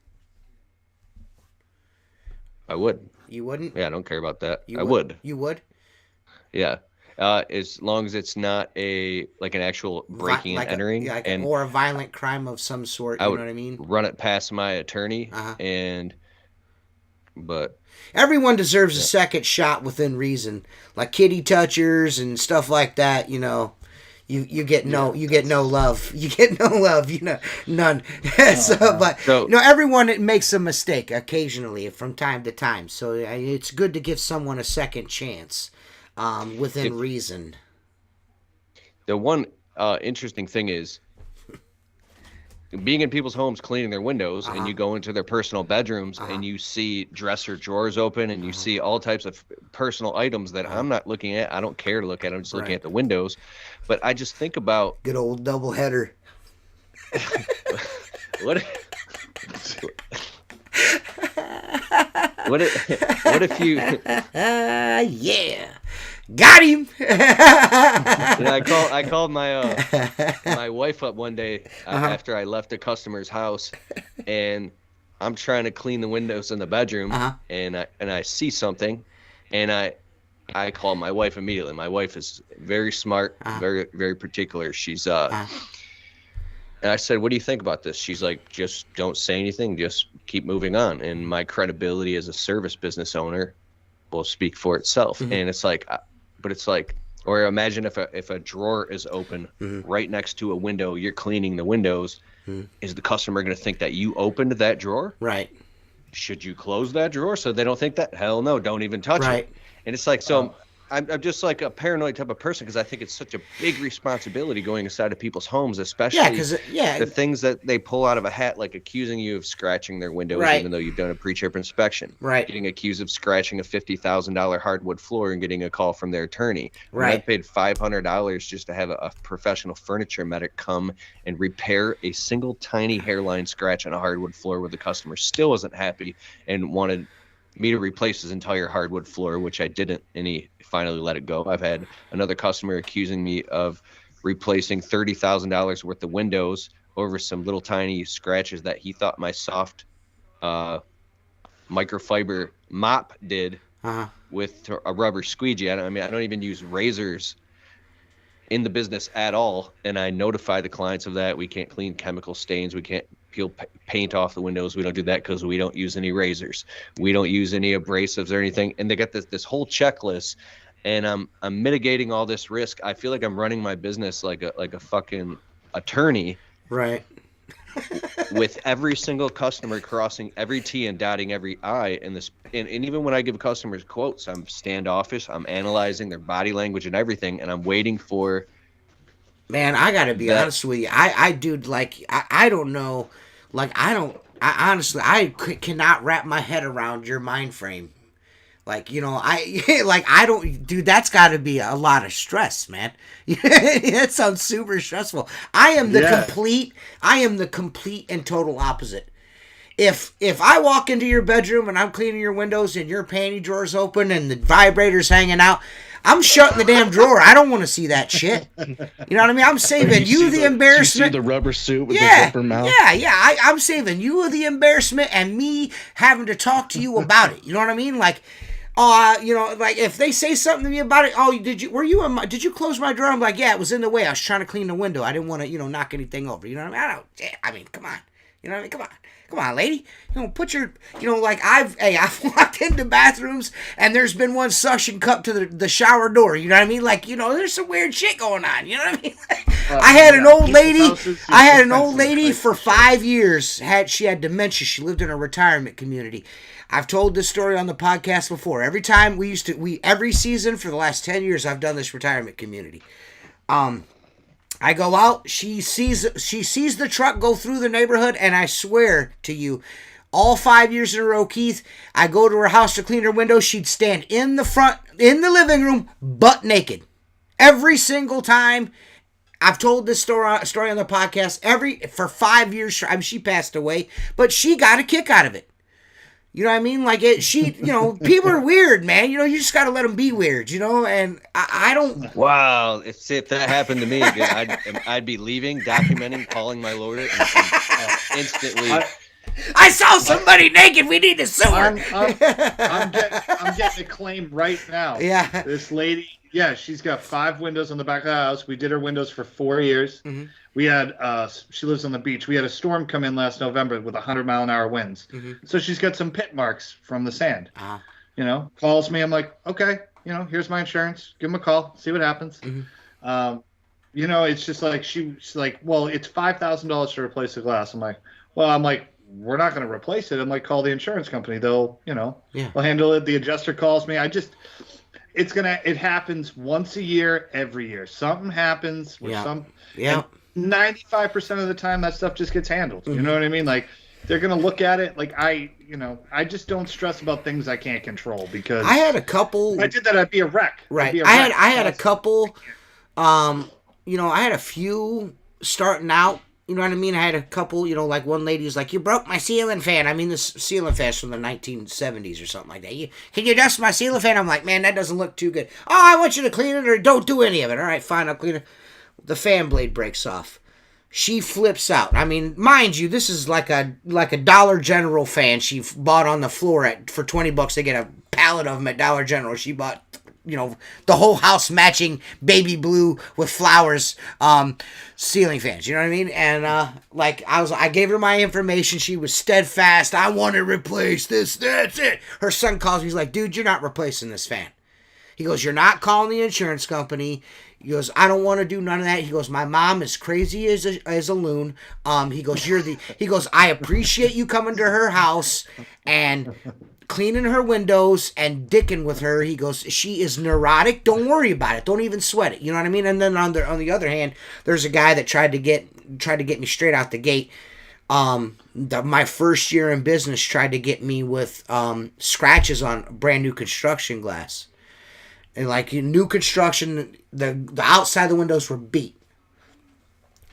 I would. You wouldn't? Yeah, I don't care about that. I would. You would? Yeah. As long as it's not an actual breaking and entering, or a violent crime of some sort. You know what I mean? Run it past my attorney, but everyone deserves a second shot within reason, like kitty touchers and stuff like that. You know, you get no love. You get no love. You know, none. Everyone makes a mistake occasionally from time to time. So it's good to give someone a second chance. Within reason. The one interesting thing is being in people's homes, cleaning their windows, and you go into their personal bedrooms and you see dresser drawers open, and you see all types of personal items that I'm not looking at. I don't care to look at. I'm just looking at the windows. But I just think about good old double header. What if you? Yeah. Got him. I called my wife up one day after I left a customer's house, and I'm trying to clean the windows in the bedroom, and I see something, and I call my wife immediately. My wife is very smart, very very particular. She's and I said, "What do you think about this?" She's like, "Just don't say anything. Just keep moving on." And my credibility as a service business owner will speak for itself. And it's like, but it's like, or imagine if a drawer is open right next to a window, you're cleaning the windows. Is the customer going to think that you opened that drawer? Right. Should you close that drawer so they don't think that? Hell no, don't even touch it. And it's like, so I'm just like a paranoid type of person, because I think it's such a big responsibility going inside of people's homes, especially the things that they pull out of a hat, like accusing you of scratching their windows, even though you've done a pre-trip inspection. Getting accused of scratching a $50,000 hardwood floor and getting a call from their attorney. I paid $500 just to have a professional furniture medic come and repair a single tiny hairline scratch on a hardwood floor where the customer still wasn't happy and wanted me to replace his entire hardwood floor, which I didn't, and he finally let it go. I've had another customer accusing me of replacing $30,000 worth of windows over some little tiny scratches that he thought my soft microfiber mop did with a rubber squeegee. I don't even use razors in the business at all, and I notify the clients of that. We can't clean chemical stains. We can't peel paint off the windows. We don't do that because we don't use any razors. We don't use any abrasives or anything. And they got this whole checklist, and I'm mitigating all this risk. I feel like I'm running my business like a fucking attorney, right? With every single customer crossing every T and dotting every I. And even when I give customers quotes, I'm standoffish. I'm analyzing their body language and everything, and I'm waiting for. Man, I gotta be honest with you. I don't know. Like, I honestly, cannot wrap my head around your mind frame. Like, you know, I don't, dude, that's gotta be a lot of stress, man. That sounds super stressful. I am the complete and total opposite. If I walk into your bedroom and I'm cleaning your windows and your panty drawer's open and the vibrator's hanging out, I'm shutting the damn drawer. I don't want to see that shit. You know what I mean? I'm saving you the embarrassment. You see the rubber suit with the zipper mouth? Yeah. I'm saving you the embarrassment and me having to talk to you about it. You know what I mean? Like, you know, like if they say something to me about it, did you close my drawer? I'm like, yeah, it was in the way. I was trying to clean the window. I didn't want to, you know, knock anything over. You know what I mean? Come on. You know what I mean? Come on, lady. You know, put your, you know, like I've walked into bathrooms and there's been one suction cup to the shower door. You know what I mean? Like, you know, there's some weird shit going on. You know what I mean? I had an old lady for 5 years. She had dementia. She lived in a retirement community. I've told this story on the podcast before. Every time every season for the last 10 years, I've done this retirement community. I go out, she sees the truck go through the neighborhood, and I swear to you, all 5 years in a row, Keith, I go to her house to clean her windows, she'd stand in the living room, butt naked. Every single time. I've told this story on the podcast for 5 years. I mean, she passed away, but she got a kick out of it. You know what I mean? Like, you know, people are weird, man. You know, you just got to let them be weird, you know? And I don't. Wow. If that happened to me again, I'd be leaving, documenting, calling my lawyer, and instantly. I saw somebody naked. We need to sue her. I'm getting a claim right now. Yeah. This lady, she's got 5 windows on the back of the house. We did her windows for 4 years. Mm-hmm. We had, she lives on the beach. We had a storm come in last November with 100-mile-an-hour winds. Mm-hmm. So she's got some pit marks from the sand. Uh-huh. You know, calls me. I'm like, okay, you know, here's my insurance. Give them a call. See what happens. Mm-hmm. You know, it's just like, she's like, well, it's $5,000 to replace the glass. I'm like, we're not going to replace it. I'm like, call the insurance company. They'll handle it. The adjuster calls me. It happens once a year, every year. Something happens with 95% of the time that stuff just gets handled. Mm-hmm. You know what I mean? Like, they're going to look at it. Like, I just don't stress about things I can't control, because I had a couple. If I did that, I'd be a wreck. Right. I had a couple, you know, I had a few starting out. You know what I mean? I had a couple, you know, like one lady was like, you broke my ceiling fan. I mean, this ceiling fan's from the 1970s or something like that. Can you dust my ceiling fan? I'm like, man, that doesn't look too good. Oh, I want you to clean it, or don't do any of it. All right, fine, I'll clean it. The fan blade breaks off. She flips out. I mean, mind you, this is like a Dollar General fan she bought on the floor for $20. They get a pallet of them at Dollar General. She bought, you know, the whole house matching baby blue with flowers ceiling fans. You know what I mean? And I gave her my information. She was steadfast. I want to replace this. That's it. Her son calls me. He's like, dude, you're not replacing this fan. He goes, you're not calling the insurance company. He goes, I don't want to do none of that. He goes, my mom is crazy as a loon. He goes, I appreciate you coming to her house and cleaning her windows and dicking with her. He goes, she is neurotic. Don't worry about it. Don't even sweat it. You know what I mean? And then on the other hand, there's a guy that tried to get me straight out the gate. My first year in business tried to get me with scratches on brand new construction glass. And like new construction, the outside of the windows were beat.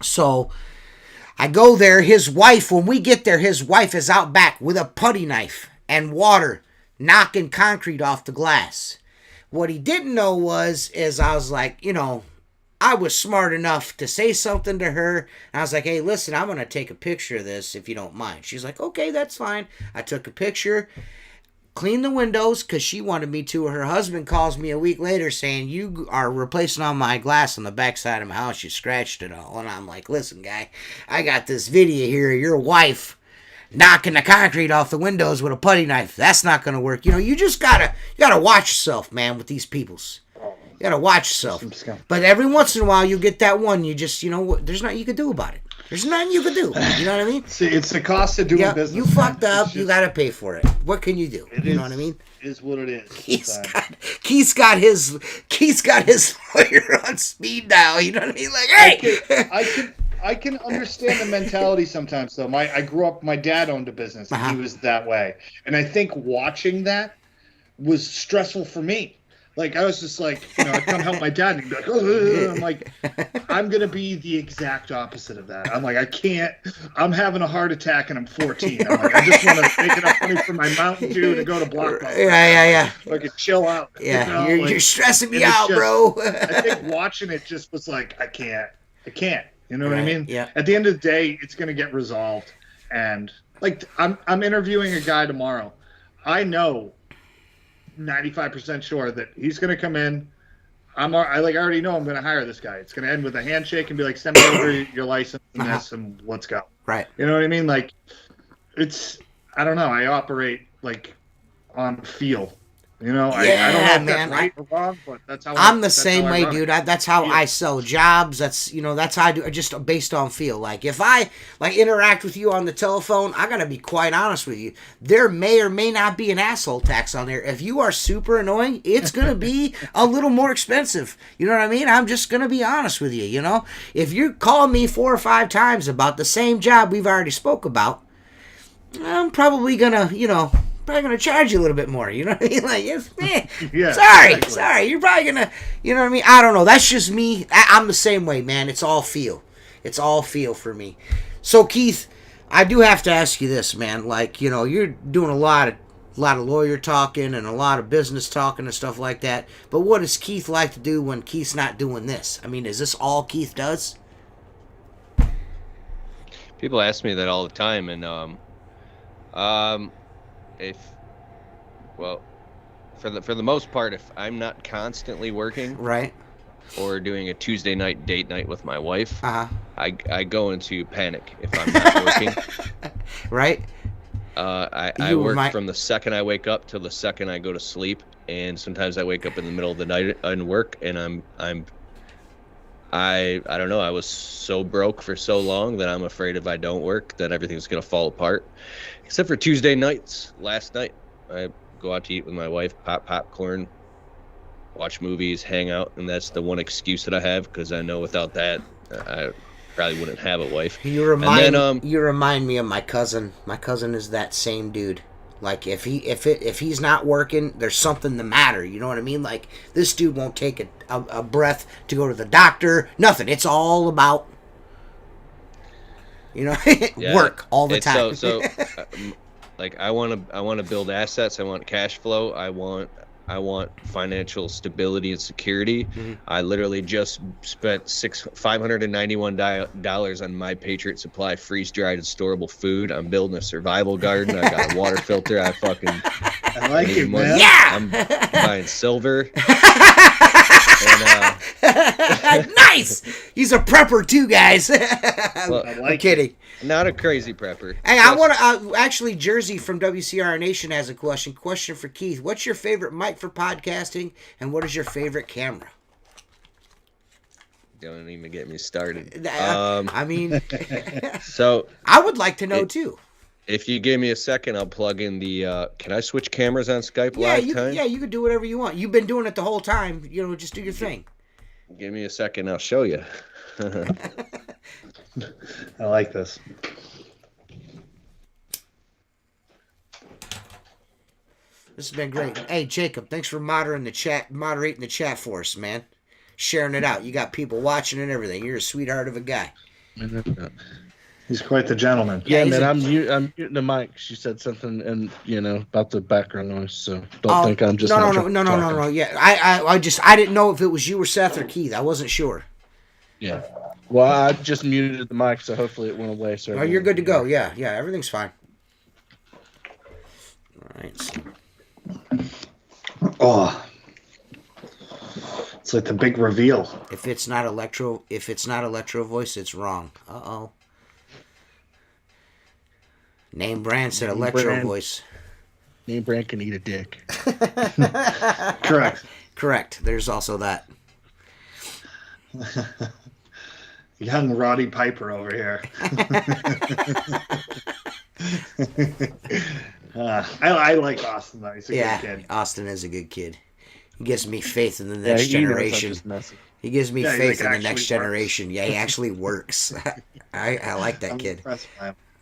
So I go there. His wife, when we get there, his wife is out back with a putty knife and water, knocking concrete off the glass. What he didn't know is I was like, I was smart enough to say something to her. And I was like, hey, listen, I'm going to take a picture of this if you don't mind. She's like, okay, that's fine. I took a picture, cleaned the windows because she wanted me to. Her husband calls me a week later saying, you are replacing all my glass on the backside of my house. You scratched it all. And I'm like, listen, guy, I got this video here of your wife knocking the concrete off the windows with a putty knife. That's not going to work. You just you gotta watch yourself, man, with these peoples. You gotta watch yourself. But every once in a while, you get that one. You just, there's nothing you can do about it. There's nothing you can do. You know what I mean? See, it's the cost of doing business. You fucked up. You gotta pay for it. What can you do? You know what I mean? Is what it is. Keith's got his lawyer on speed dial. You know what I mean? Like, hey. I can understand the mentality sometimes, though. I grew up. My dad owned a business, and he was that way. And I think watching that was stressful for me. Like, I was just like, I'd come help my dad, and he'd be like, oh, I'm like, I'm gonna be the exact opposite of that. I'm like, I can't. I'm having a heart attack, and I'm 14. I'm like, I just want to make enough money for my Mountain Dew to go to Blockbuster. Yeah. So I could chill out. Yeah, you're stressing me out, bro. I think watching it just was like, I can't. You know what I mean? Yeah. At the end of the day, it's going to get resolved. And like, I'm interviewing a guy tomorrow. I know 95% sure that he's going to come in. I already know I'm going to hire this guy. It's going to end with a handshake and be like, send me over your license and this, and let's go. Right. You know what I mean? Like, I don't know. I operate like on feel. I don't know if that's right or wrong, but that's how I'm the same way, dude. That's how I sell jobs. That's how I do, just based on feel. Like, if I interact with you on the telephone, I gotta be quite honest with you. There may or may not be an asshole tax on there. If you are super annoying, it's gonna be a little more expensive. You know what I mean? I'm just gonna be honest with you. If you call me 4 or 5 times about the same job we've already spoke about, I'm probably gonna, charge you a little bit more. You know what I mean? Like, sorry. You're probably gonna, you know what I mean? I don't know. That's just me. I'm the same way, man. It's all feel. It's all feel for me. So, Keith, I do have to ask you this, man. Like, you're doing a lot of lawyer talking and a lot of business talking and stuff like that. But what does Keith like to do when Keith's not doing this? I mean, is this all Keith does? People ask me that all the time, and for the most part, if I'm not constantly working, right, or doing a Tuesday night date night with my wife, I go into panic if I'm not working. Right. I work from the second I wake up till the second I go to sleep, and sometimes I wake up in the middle of the night and work, and I don't know. I was so broke for so long that I'm afraid if I don't work, that everything's gonna fall apart. Except for Tuesday nights. Last night, I go out to eat with my wife, pop popcorn, watch movies, hang out, and that's the one excuse that I have, because I know without that, I probably wouldn't have a wife. You remind me of my cousin. My cousin is that same dude. Like, if he's not working, there's something the matter. You know what I mean? Like, this dude won't take a breath to go to the doctor. Nothing. It's all about, work all the time. So like, I want to build assets. I want cash flow. I want financial stability and security. Mm-hmm. I literally just spent $591 on My Patriot Supply freeze-dried and storable food. I'm building a survival garden. I got a water filter. I like it, man. Yeah! I'm buying silver. Nice! He's a prepper too, guys. I'm kidding. Not a crazy prepper. Hey, I want to actually, Jersey from WCR Nation has a question. Question for Keith. What's your favorite mic for podcasting, and what is your favorite camera? Don't even get me started. I mean, so I would like to know too. If you give me a second, I'll plug in the. Can I switch cameras on Skype live time? Yeah, you can do whatever you want. You've been doing it the whole time. Just do your thing. Give me a second, I'll show you. I like this. This has been great. Hey, Jacob, thanks for moderating the chat for us, man. Sharing it out. You got people watching and everything. You're a sweetheart of a guy. He's quite the gentleman. Yeah, he's man, a- I'm muting the mic. She said something, and about the background noise. So don't think I'm just no. talking. Yeah, I didn't know if it was you or Seth or Keith. I wasn't sure. Yeah. Well, I just muted the mic, so hopefully it went away. So Oh, you're good to go. Yeah, everything's fine. All right. So. Oh, it's like the big reveal. If it's not electro voice, it's wrong. Uh-oh. Name brand said electro voice. Name brand can eat a dick. Correct. There's also that. Young Roddy Piper over here. I like Austin though. He's a good kid. Austin is a good kid. He gives me faith in the next generation. He gives me faith in the next generation. Yeah, he actually works. I like that kid.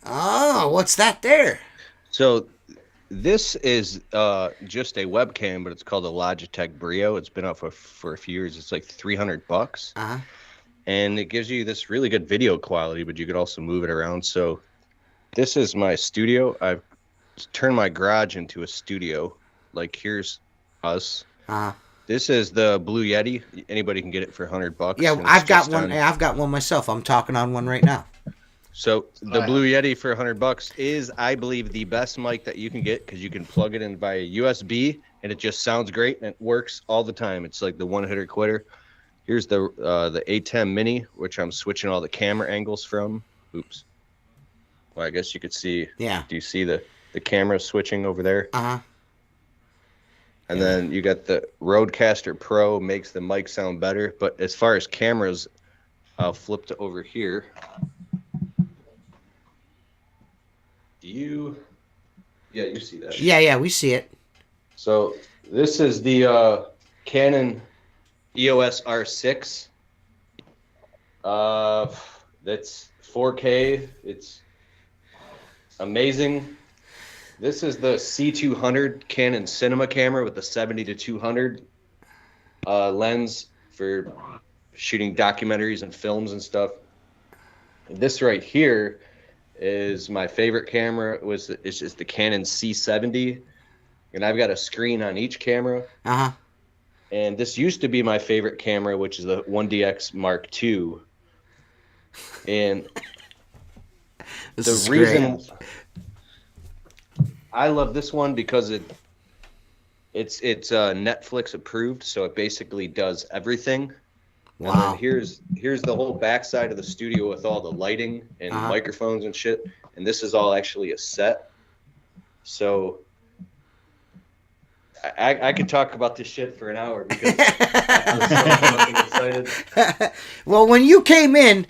Oh, what's that there? So this is just a webcam, but it's called a Logitech Brio. It's been out for a few years. It's like $300. Uh-huh. And it gives you this really good video quality, but you could also move it around. So this is my studio. I've turned my garage into a studio. Like, here's us. Uh-huh. This is the Blue Yeti. Anybody can get it for $100. Yeah, I've got one. I've got one myself. I'm talking on one right now. So the Blue Yeti for $100 is, I believe, the best mic that you can get because you can plug it in via USB and it just sounds great and it works all the time. It's like the one-hitter quitter. Here's the A10 Mini, which I'm switching all the camera angles from. Oops. Well, I guess you could see. Yeah. Do you see the camera switching over there? Uh-huh. And then you got the Rodecaster Pro, makes the mic sound better. But as far as cameras, I'll flip to over here. You see that? Yeah, we see it. So this is the Canon EOS R6. That's 4K. It's amazing. This is the C200 Canon cinema camera with the 70-200 lens for shooting documentaries and films and stuff. And this right here is my favorite camera. It's just the Canon C70, and I've got a screen on each camera. Uh-huh. And this used to be my favorite camera, which is the 1DX Mark II. And the reason I love this one because it's Netflix approved, so it basically does everything. Wow. And then here's the whole backside of the studio with all the lighting and microphones and shit. And this is all actually a set. So I could talk about this shit for an hour because I'm so fucking excited. Well, when you came in,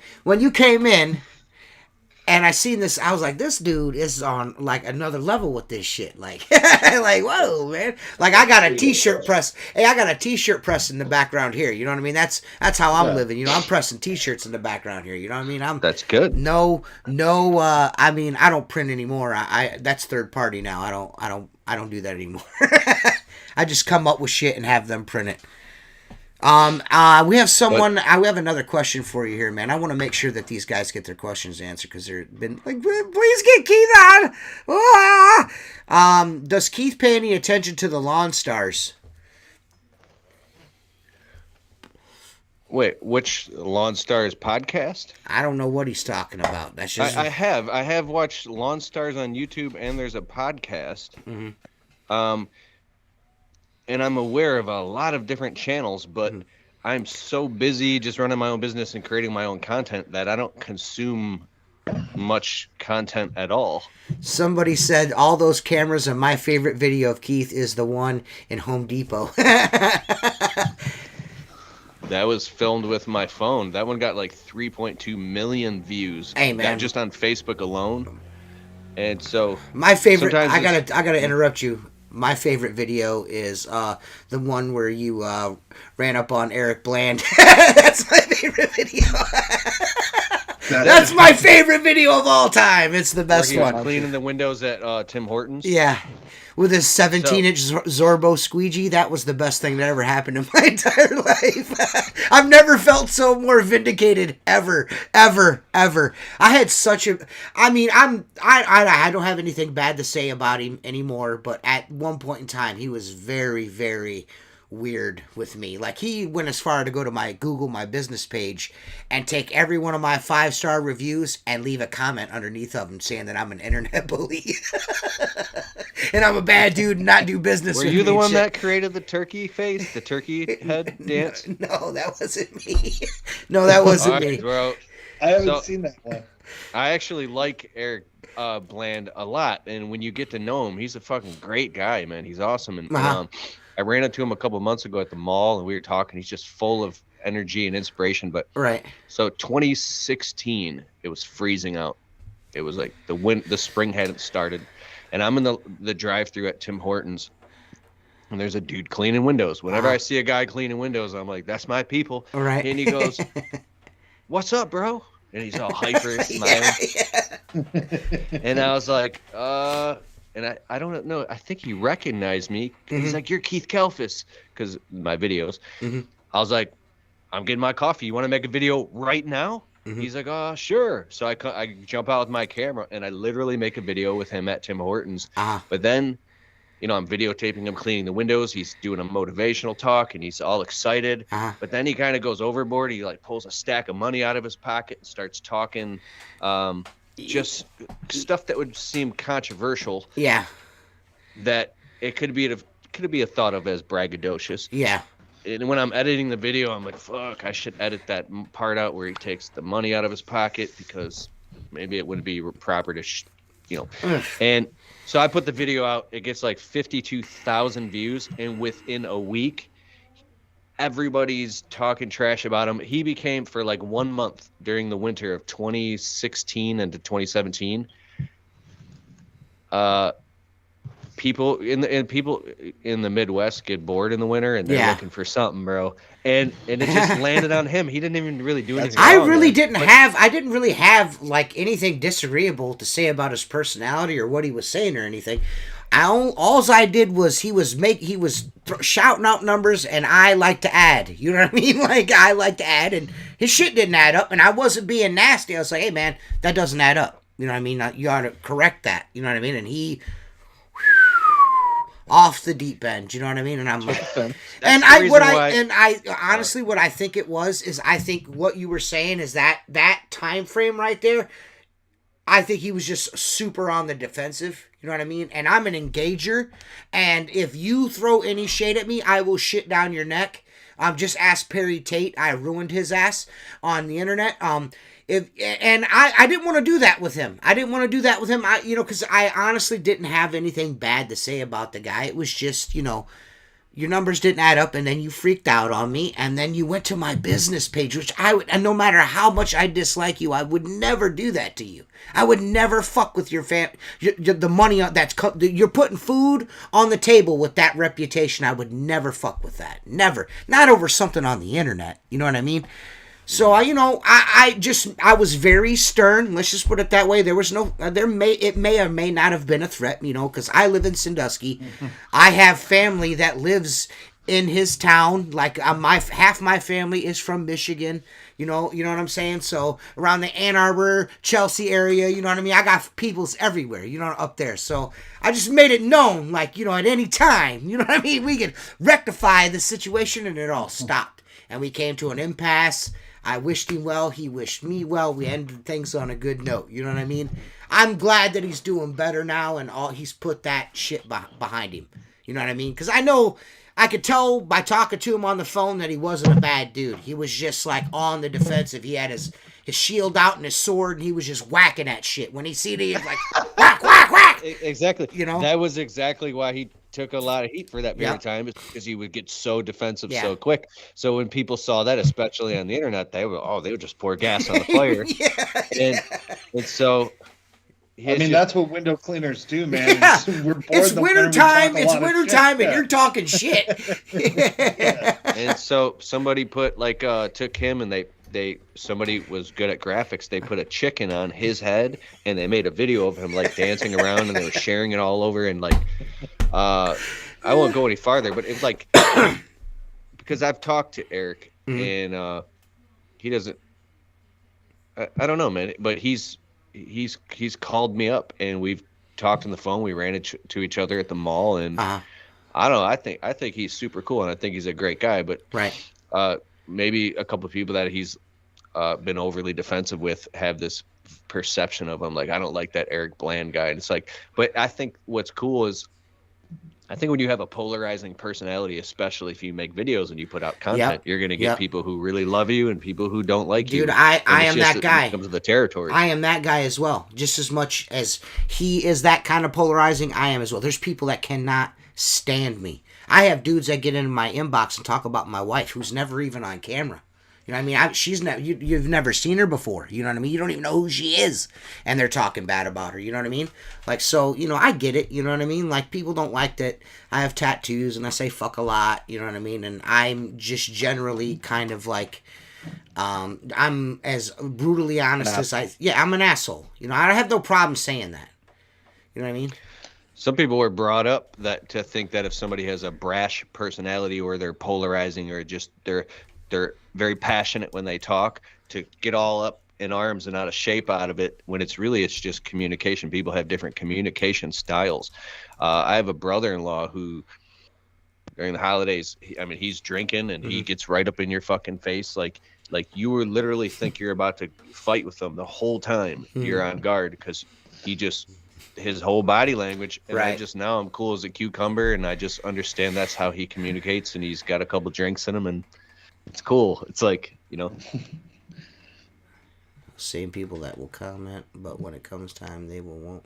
and I seen this, I was like, this dude is on like another level with this shit. Like, like, whoa, man. Like, I got a t-shirt press. Hey, I got a t-shirt press in the background here. You know what I mean? That's how I'm living. You know, I'm pressing t-shirts in the background here. You know what I mean? That's good. No. I mean, I don't print anymore. I that's third party now. I don't do that anymore. I just come up with shit and have them print it. We have someone. We have another question for you here, man. I want to make sure that these guys get their questions answered because they've been like, please get Keith on. Does Keith pay any attention to the Lawn Stars? Wait, which Lawn Stars podcast? I don't know what he's talking about. That's just I have watched Lawn Stars on YouTube, and there's a podcast. Mm-hmm. And I'm aware of a lot of different channels, but I'm so busy just running my own business and creating my own content that I don't consume much content at all. Somebody said all those cameras, and my favorite video of Keith is the one in Home Depot. That was filmed with my phone. That one got like 3.2 million views. Hey, man. Just on Facebook alone. And so my favorite, I gotta interrupt you. My favorite video is the one where you ran up on Eric Bland. That's my favorite video. That's my favorite video of all time. It's the best Where he was one. cleaning the windows at Tim Hortons. Yeah. With his 17-inch Zorbo Squeegee, that was the best thing that ever happened in my entire life. I've never felt so more vindicated ever. I had such a, I mean, I don't have anything bad to say about him anymore, but at one point in time, he was very, very weird with me. Like, he went as far to go to my business page and take every one of my 5-star reviews and leave a comment underneath of them saying that I'm an internet bully and I'm a bad dude and not do business. Were with you me the and one shit. that created the turkey face, the turkey head dance? No, that wasn't me. No, that wasn't me. Bro. I haven't seen that one. I actually like Eric Bland a lot, and when you get to know him, he's a fucking great guy, man. He's awesome, and I ran into him a couple months ago at the mall, and we were talking. He's just full of energy and inspiration. But right. So 2016, it was freezing out. It was like the spring hadn't started, and I'm in the drive-through at Tim Hortons, and there's a dude cleaning windows. Whenever I see a guy cleaning windows, I'm like, that's my people. Right. And he goes, "What's up, bro?" And he's all hyper, smiling. And I was like, and I don't know. I think he recognized me. He's like, "You're Keith Kalfas," because my videos. I was like, "I'm getting my coffee. You want to make a video right now?" He's like, "Oh, sure." So I jump out with my camera, and I literally make a video with him at Tim Hortons. But then, I'm videotaping him cleaning the windows. He's doing a motivational talk, and he's all excited. But then he kind of goes overboard. He like pulls a stack of money out of his pocket and starts talking just stuff that would seem controversial. Yeah. That it could be thought of as braggadocious. Yeah. And when I'm editing the video, I'm like, fuck, I should edit that part out where he takes the money out of his pocket, because maybe it wouldn't be proper to, And so I put the video out. It gets like 52,000 views, and within a week, everybody's talking trash about him. He became, for like 1 month during the winter of 2016 into 2017, people in the Midwest get bored in the winter, and they're looking for something, bro. And it just landed on him. He didn't even really do anything. I didn't really have like anything disagreeable to say about his personality or what he was saying or anything. All I did was he was shouting out numbers, and I like to add. You know what I mean? Like, I like to add, and his shit didn't add up, and I wasn't being nasty. I was like, "Hey, man, that doesn't add up." You know what I mean? You ought to correct that. You know what I mean? And he off the deep end. You know what I mean? And I'm like, honestly, what I think it was is, I think what you were saying is that time frame right there. I think he was just super on the defensive. You know what I mean? And I'm an engager. And if you throw any shade at me, I will shit down your neck. Just ask Perry Tate. I ruined his ass on the internet. I didn't want to do that with him. Because I honestly didn't have anything bad to say about the guy. It was just, your numbers didn't add up, and then you freaked out on me, and then you went to my business page, which and no matter how much I dislike you, I would never do that to you. I would never fuck with your the money you're putting food on the table with that reputation. I would never fuck with that. Never. Not over something on the internet. You know what I mean? So I was very stern. Let's just put it that way. There was it may or may not have been a threat, because I live in Sandusky. I have family that lives in his town. Like, half my family is from Michigan. You know what I'm saying? So around the Ann Arbor, Chelsea area, you know what I mean? I got peoples everywhere, up there. So I just made it known, like, at any time, you know what I mean? We could rectify the situation, and it all stopped. And we came to an impasse. I wished him well. He wished me well. We ended things on a good note. You know what I mean? I'm glad that he's doing better now, and he's put that shit behind him. You know what I mean? Because I could tell by talking to him on the phone that he wasn't a bad dude. He was just like on the defensive. He had his shield out and his sword, and he was just whacking at shit. When he seen it, he was like, whack, whack, whack. Exactly. That was exactly why he took a lot of heat for that period of time, is because he would get so defensive so quick. So when people saw that, especially on the internet, they would just pour gas on the fire. And so that's what window cleaners do, man. Yeah. We're bored. It's wintertime. It's wintertime, and you're talking shit. And so somebody took him, and they somebody was good at graphics. They put a chicken on his head and they made a video of him like dancing around and they were sharing it all over. And like, I won't go any farther, but it's like, because I've talked to Eric and he doesn't, I don't know, man, but he's called me up and we've talked on the phone. We ran into each other at the mall and I don't know. I think he's super cool and I think he's a great guy, but maybe a couple of people that he's been overly defensive with have this perception of him. Like, I don't like that Eric Bland guy. And it's like, but I think what's cool is I think when you have a polarizing personality, especially if you make videos and you put out content, you're going to get people who really love you and people who don't like you. Dude, I am that guy. It comes to the territory. I am that guy as well. Just as much as he is that kind of polarizing, I am as well. There's people that cannot stand me. I have dudes that get into my inbox and talk about my wife who's never even on camera. You know what I mean? She's you've never seen her before. You know what I mean? You don't even know who she is. And they're talking bad about her. You know what I mean? Like, so, you know, I get it. You know what I mean? Like, people don't like that I have tattoos and I say fuck a lot. You know what I mean? And I'm just generally kind of like, I'm as brutally honest as I'm an asshole. You know, I have no problem saying that. You know what I mean? Some people were brought up that to think that if somebody has a brash personality or they're polarizing or just they're very passionate when they talk, to get all up in arms and out of shape out of it, when it's just communication. People have different communication styles. I have a brother-in-law who during the holidays, he's drinking and he gets right up in your fucking face. Like you will literally think you're about to fight with him the whole time you're on guard, because his whole body language. And now I'm cool as a cucumber and I just understand that's how he communicates, and he's got a couple drinks in him and it's cool. It's like, you know, same people that will comment, but when it comes time, they won't.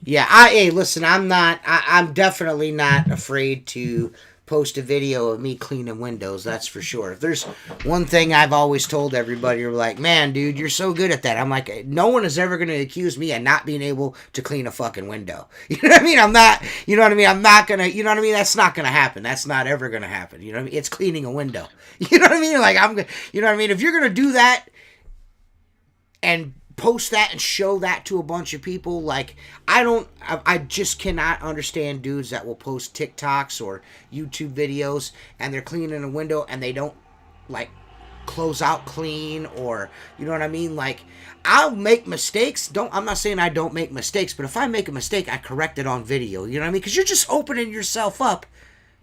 Yeah, hey, listen, I'm definitely not afraid to post a video of me cleaning windows. That's for sure. If there's one thing I've always told everybody, you're like, man, dude, you're so good at that. I'm like, no one is ever going to accuse me of not being able to clean a fucking window. You know what I mean? I'm not, you know what I mean? I'm not going to, you know what I mean? That's not going to happen. That's not ever going to happen. You know what I mean? It's cleaning a window. You know what I mean? Like, you know what I mean? If you're going to do that and post that and show that to a bunch of people, like, I just cannot understand dudes that will post TikToks or YouTube videos and they're cleaning a window and they don't, like, close out clean, or, you know what I mean? Like, I'll make mistakes. I'm not saying I don't make mistakes, but if I make a mistake, I correct it on video. You know what I mean? Because you're just opening yourself up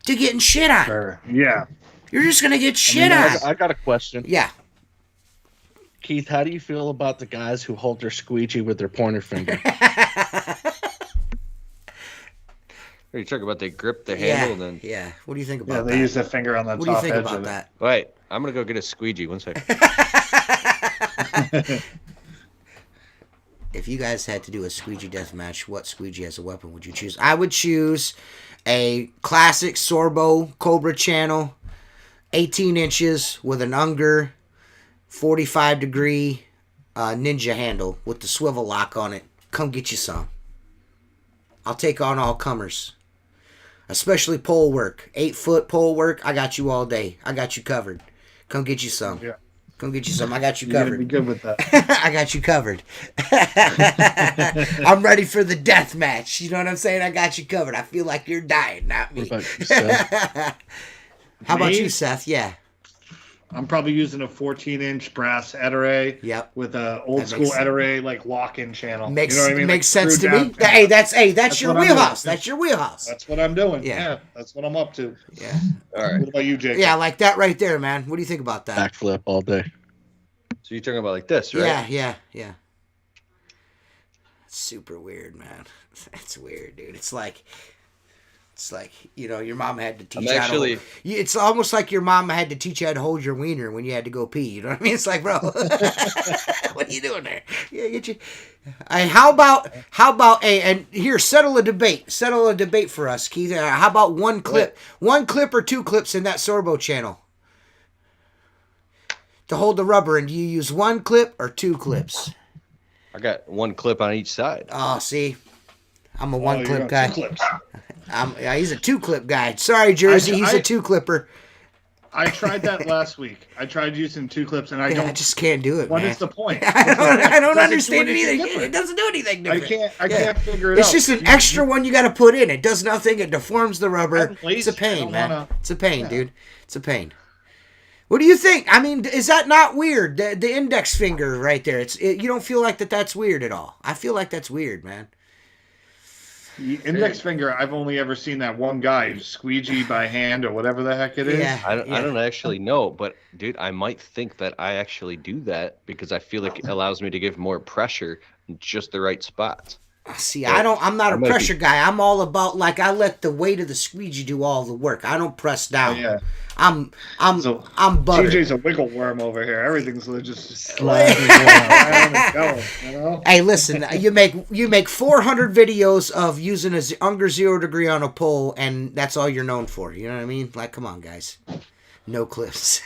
to getting shit on. Sure. Yeah. You're just going to get shit on. I got a question. Yeah. Keith, how do you feel about the guys who hold their squeegee with their pointer finger? Are you talking about they grip the handle? Then yeah. What do you think about that? Yeah, they use the finger on the what top do you think edge about of that? Wait, I'm going to go get a squeegee. One second. If you guys had to do a squeegee death match, what squeegee as a weapon would you choose? I would choose a classic Sorbo Cobra channel, 18 inches with an Unger 45-degree ninja handle with the swivel lock on it. Come get you some. I'll take on all comers. Especially pole work. 8-foot pole work, I got you all day. I got you covered. Come get you some. Yeah. Come get you some. I got you You're covered. gonna be good with that. I got you covered. I'm ready for the death match. You know what I'm saying? I got you covered. I feel like you're dying, not me. What about you, Seth? How about you, Seth? Yeah. I'm probably using a 14-inch brass Etere. Yep. With a old school Etere like lock-in channel. Makes, you know what I mean? Makes like sense to me. down. That's your what I'm wheelhouse. doing. That's your wheelhouse. That's what I'm doing. Yeah. Yeah. That's what I'm up to. Yeah. All right. What about you, Jake? Yeah, like that right there, man. What do you think about that? Backflip all day. So you're talking about like this, right? Yeah. It's super weird, man. It's weird, dude. It's like, you know, your mom had to teach you how to hold, it's almost like your mom had to teach you how to hold your wiener when you had to go pee. You know what I mean? It's like, bro, what are you doing there? Yeah, get you. How about, and here, settle a debate for us, Keith. How about one clip or two clips in that Sorbo channel to hold the rubber, and do you use one clip or two clips? I got one clip on each side. Oh, see, I'm a one clip guy. Two clips. He's a two clip guy. Sorry, Jersey, he's a two clipper. I tried that last week. I tried using 2 clips, and I I just can't do it, What man. is the point? I don't Doesn't understand do it either. anything different. It doesn't do anything different. I can't figure it out. It's just an extra one you got to put in. It does nothing. It deforms the rubber. I'm lazy. It's a pain, man. It's a pain, Yeah. dude. It's a pain. What do you think? I mean, is that not weird? The index finger right there. You don't feel like that's weird at all. I feel like that's weird, man. The index finger, I've only ever seen that one guy squeegee by hand or whatever the heck it is. Yeah. I don't actually know, but dude, I might think that I actually do that because I feel like it allows me to give more pressure in just the right spots. See, I'm not a pressure guy. I'm all about, like, I let the weight of the squeegee do all the work. I don't press down. Yeah. I'm butter. TJ's a wiggle worm over here. Everything's just sliding around and going, you know? Hey, listen, you make 400 videos of using a under 0 degree on a pole, and that's all you're known for. You know what I mean? Like, come on, guys. No clips.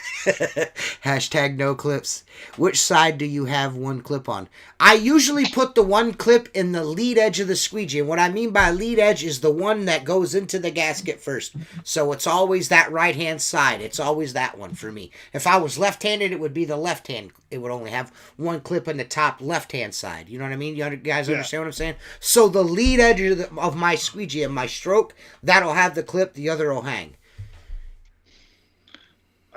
Hashtag no clips. Which side do you have one clip on? I usually put the one clip in the lead edge of the squeegee. And what I mean by lead edge is the one that goes into the gasket first. So it's always that right-hand side. It's always that one for me. If I was left-handed, it would be the left hand. It would only have one clip in the top left-hand side. You know what I mean? You guys understand what I'm saying? So the lead edge of my squeegee and my stroke, that'll have the clip. The other will hang.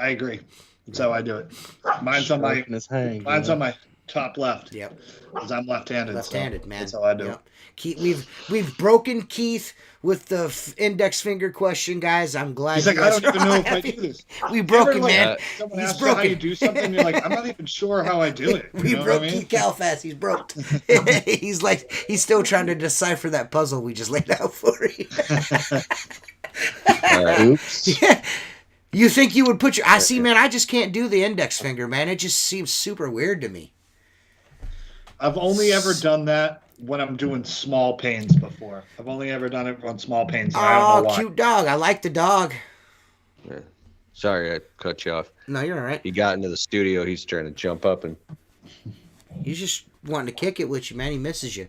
I agree. That's how I do it. Mine's on my top left. Yep. Because I'm left-handed. Left-handed, so man. That's how I do it. Keith, we've broken Keith with the index finger question, guys. I'm glad. He's like, I don't even know if I do this. We broke him, man. Someone He's asks you how broken. you do something, you're like, I'm not even sure how I do it. We broke Keith Kalfas. He's broke. He's still trying to decipher that puzzle we just laid out for you. Oops. Yeah. You think you would put your... I see, man, I just can't do the index finger, man. It just seems super weird to me. I've only ever done that when I'm doing small panes before. I've only ever done it on small panes. And I don't know why. Cute dog. I like the dog. Yeah. Sorry, I cut you off. No, you're all right. He got into the studio. He's trying to jump up and... He's just wanting to kick it with you, man. He misses you.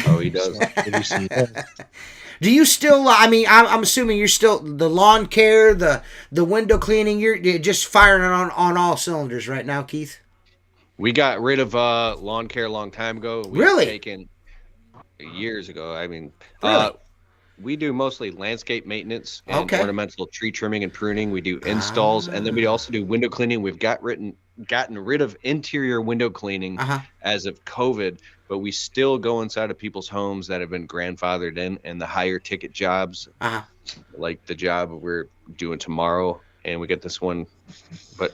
Oh, he does. Did you see that? Do you still? I mean, I'm assuming you're still the lawn care, the window cleaning. You're just firing on all cylinders right now, Keith. We got rid of lawn care a long time ago. Really? Taken years ago. I mean, Really? we do mostly landscape maintenance and Okay. ornamental tree trimming and pruning. We do installs, and then we also do window cleaning. We've gotten rid of interior window cleaning as of COVID, but we still go inside of people's homes that have been grandfathered in, and the higher ticket jobs, like the job we're doing tomorrow, and we get this one. But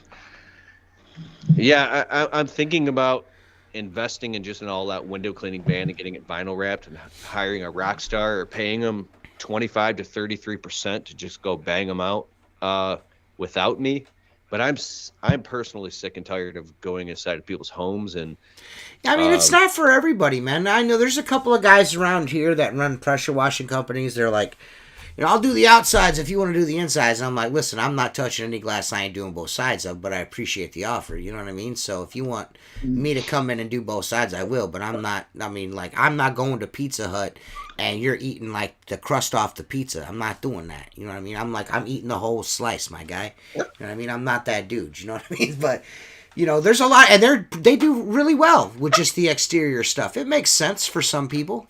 yeah, I'm thinking about investing in just an all-out window cleaning van and getting it vinyl wrapped and hiring a rock star or paying them 25 to 33% to just go bang them out without me. But I'm personally sick and tired of going inside of people's homes. And I mean, it's not for everybody, man. I know there's a couple of guys around here that run pressure washing companies. They're like, I'll do the outsides if you want to do the insides. And I'm like, listen, I'm not touching any glass I ain't doing both sides of, but I appreciate the offer. You know what I mean? So if you want me to come in and do both sides, I will. But I'm not going to Pizza Hut and you're eating like the crust off the pizza. I'm not doing that. You know what I mean? I'm eating the whole slice, my guy. You know what I mean? I'm not that dude. You know what I mean? But there's a lot, and they do really well with just the exterior stuff. It makes sense for some people,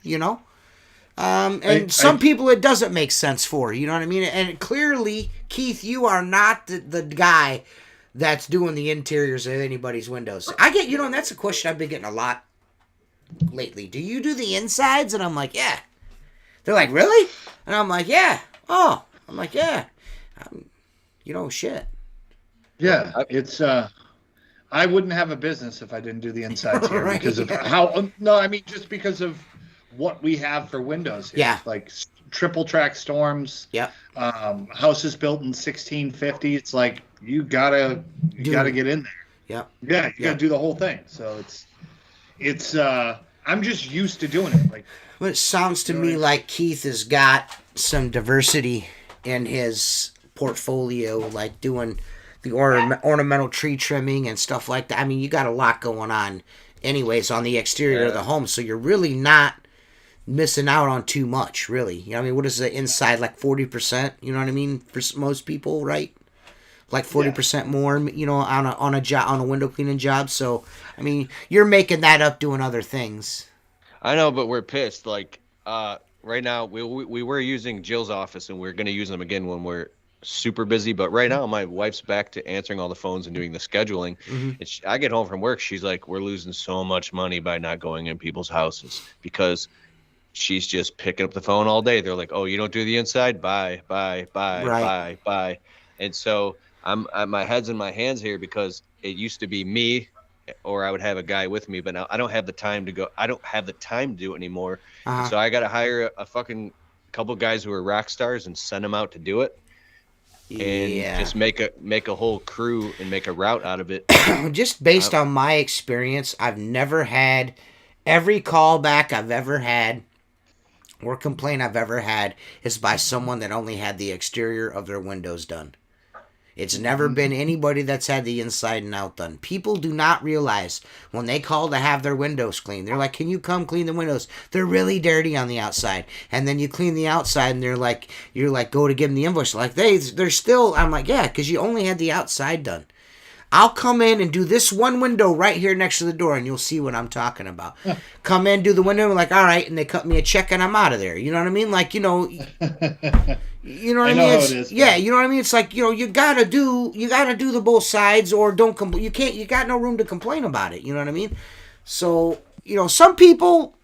and some people it doesn't make sense for, you know what I mean? And clearly, Keith, you are not the guy that's doing the interiors of anybody's windows. I get, and that's a question I've been getting a lot lately. Do you do the insides? And I'm like, yeah. They're like, really? And I'm like, yeah. Oh, I'm like, yeah. Shit. Yeah, it's I wouldn't have a business if I didn't do the insides here Right, because of just because of what we have for windows here. Yeah. Like triple track storms. Yep. Houses built in 1650. It's like you gotta get in there. Yep. Yeah, you gotta do the whole thing. So it's I'm just used to doing it. Like, well, it sounds to me like Keith has got some diversity in his portfolio, like doing the ornamental tree trimming and stuff like that. I mean, you got a lot going on anyways on the exterior of the home, so you're really not missing out on too much, really. What is the inside, like 40%? You know what I mean? For most people, right? like 40% more, you know, on a job, on a window cleaning job. So, I mean, you're making that up doing other things. I know, but we're pissed. Like, right now, we were using Jill's office, and we're going to use them again when we're super busy. But right now, my wife's back to answering all the phones and doing the scheduling. Mm-hmm. I get home from work, she's like, "We're losing so much money by not going in people's houses because she's just picking up the phone all day." They're like, "Oh, you don't do the inside? Bye, bye, bye, Right. bye, bye." And so my head's in my hands here because it used to be me, or I would have a guy with me, but now I don't have the time to go. I don't have the time to do it anymore. And so I got to hire a fucking couple guys who are rock stars and send them out to do it. And just make a whole crew and make a route out of it. Just based on my experience, I've never had every callback I've ever had or complaint I've ever had is by someone that only had the exterior of their windows done. It's never been anybody that's had the inside and out done. People do not realize when they call to have their windows cleaned, they're like, "Can you come clean the windows? They're really dirty on the outside." And then you clean the outside and you're like, go to give them the invoice. Like, they're still, I'm like, yeah, because you only had the outside done. I'll come in and do this one window right here next to the door, and you'll see what I'm talking about. Come in, do the window, and like, all right, and they cut me a check, and I'm out of there. You know what I mean? Like, you know what I mean? How it is, yeah, you know what I mean? It's like, you know, you gotta do the both sides, or don't you can't, you got no room to complain about it. You know what I mean? So, you know, some people,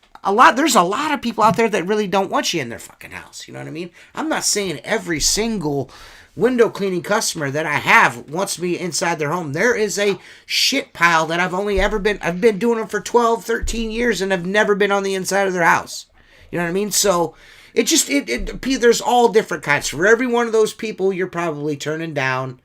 there's a lot of people out there that really don't want you in their fucking house. You know what I mean? I'm not saying every single window cleaning customer that I have wants me inside their home. There is a shit pile that I've been doing them for 12, 13 years and I've never been on the inside of their house. You know what I mean? So there's all different kinds. For every one of those people you're probably turning down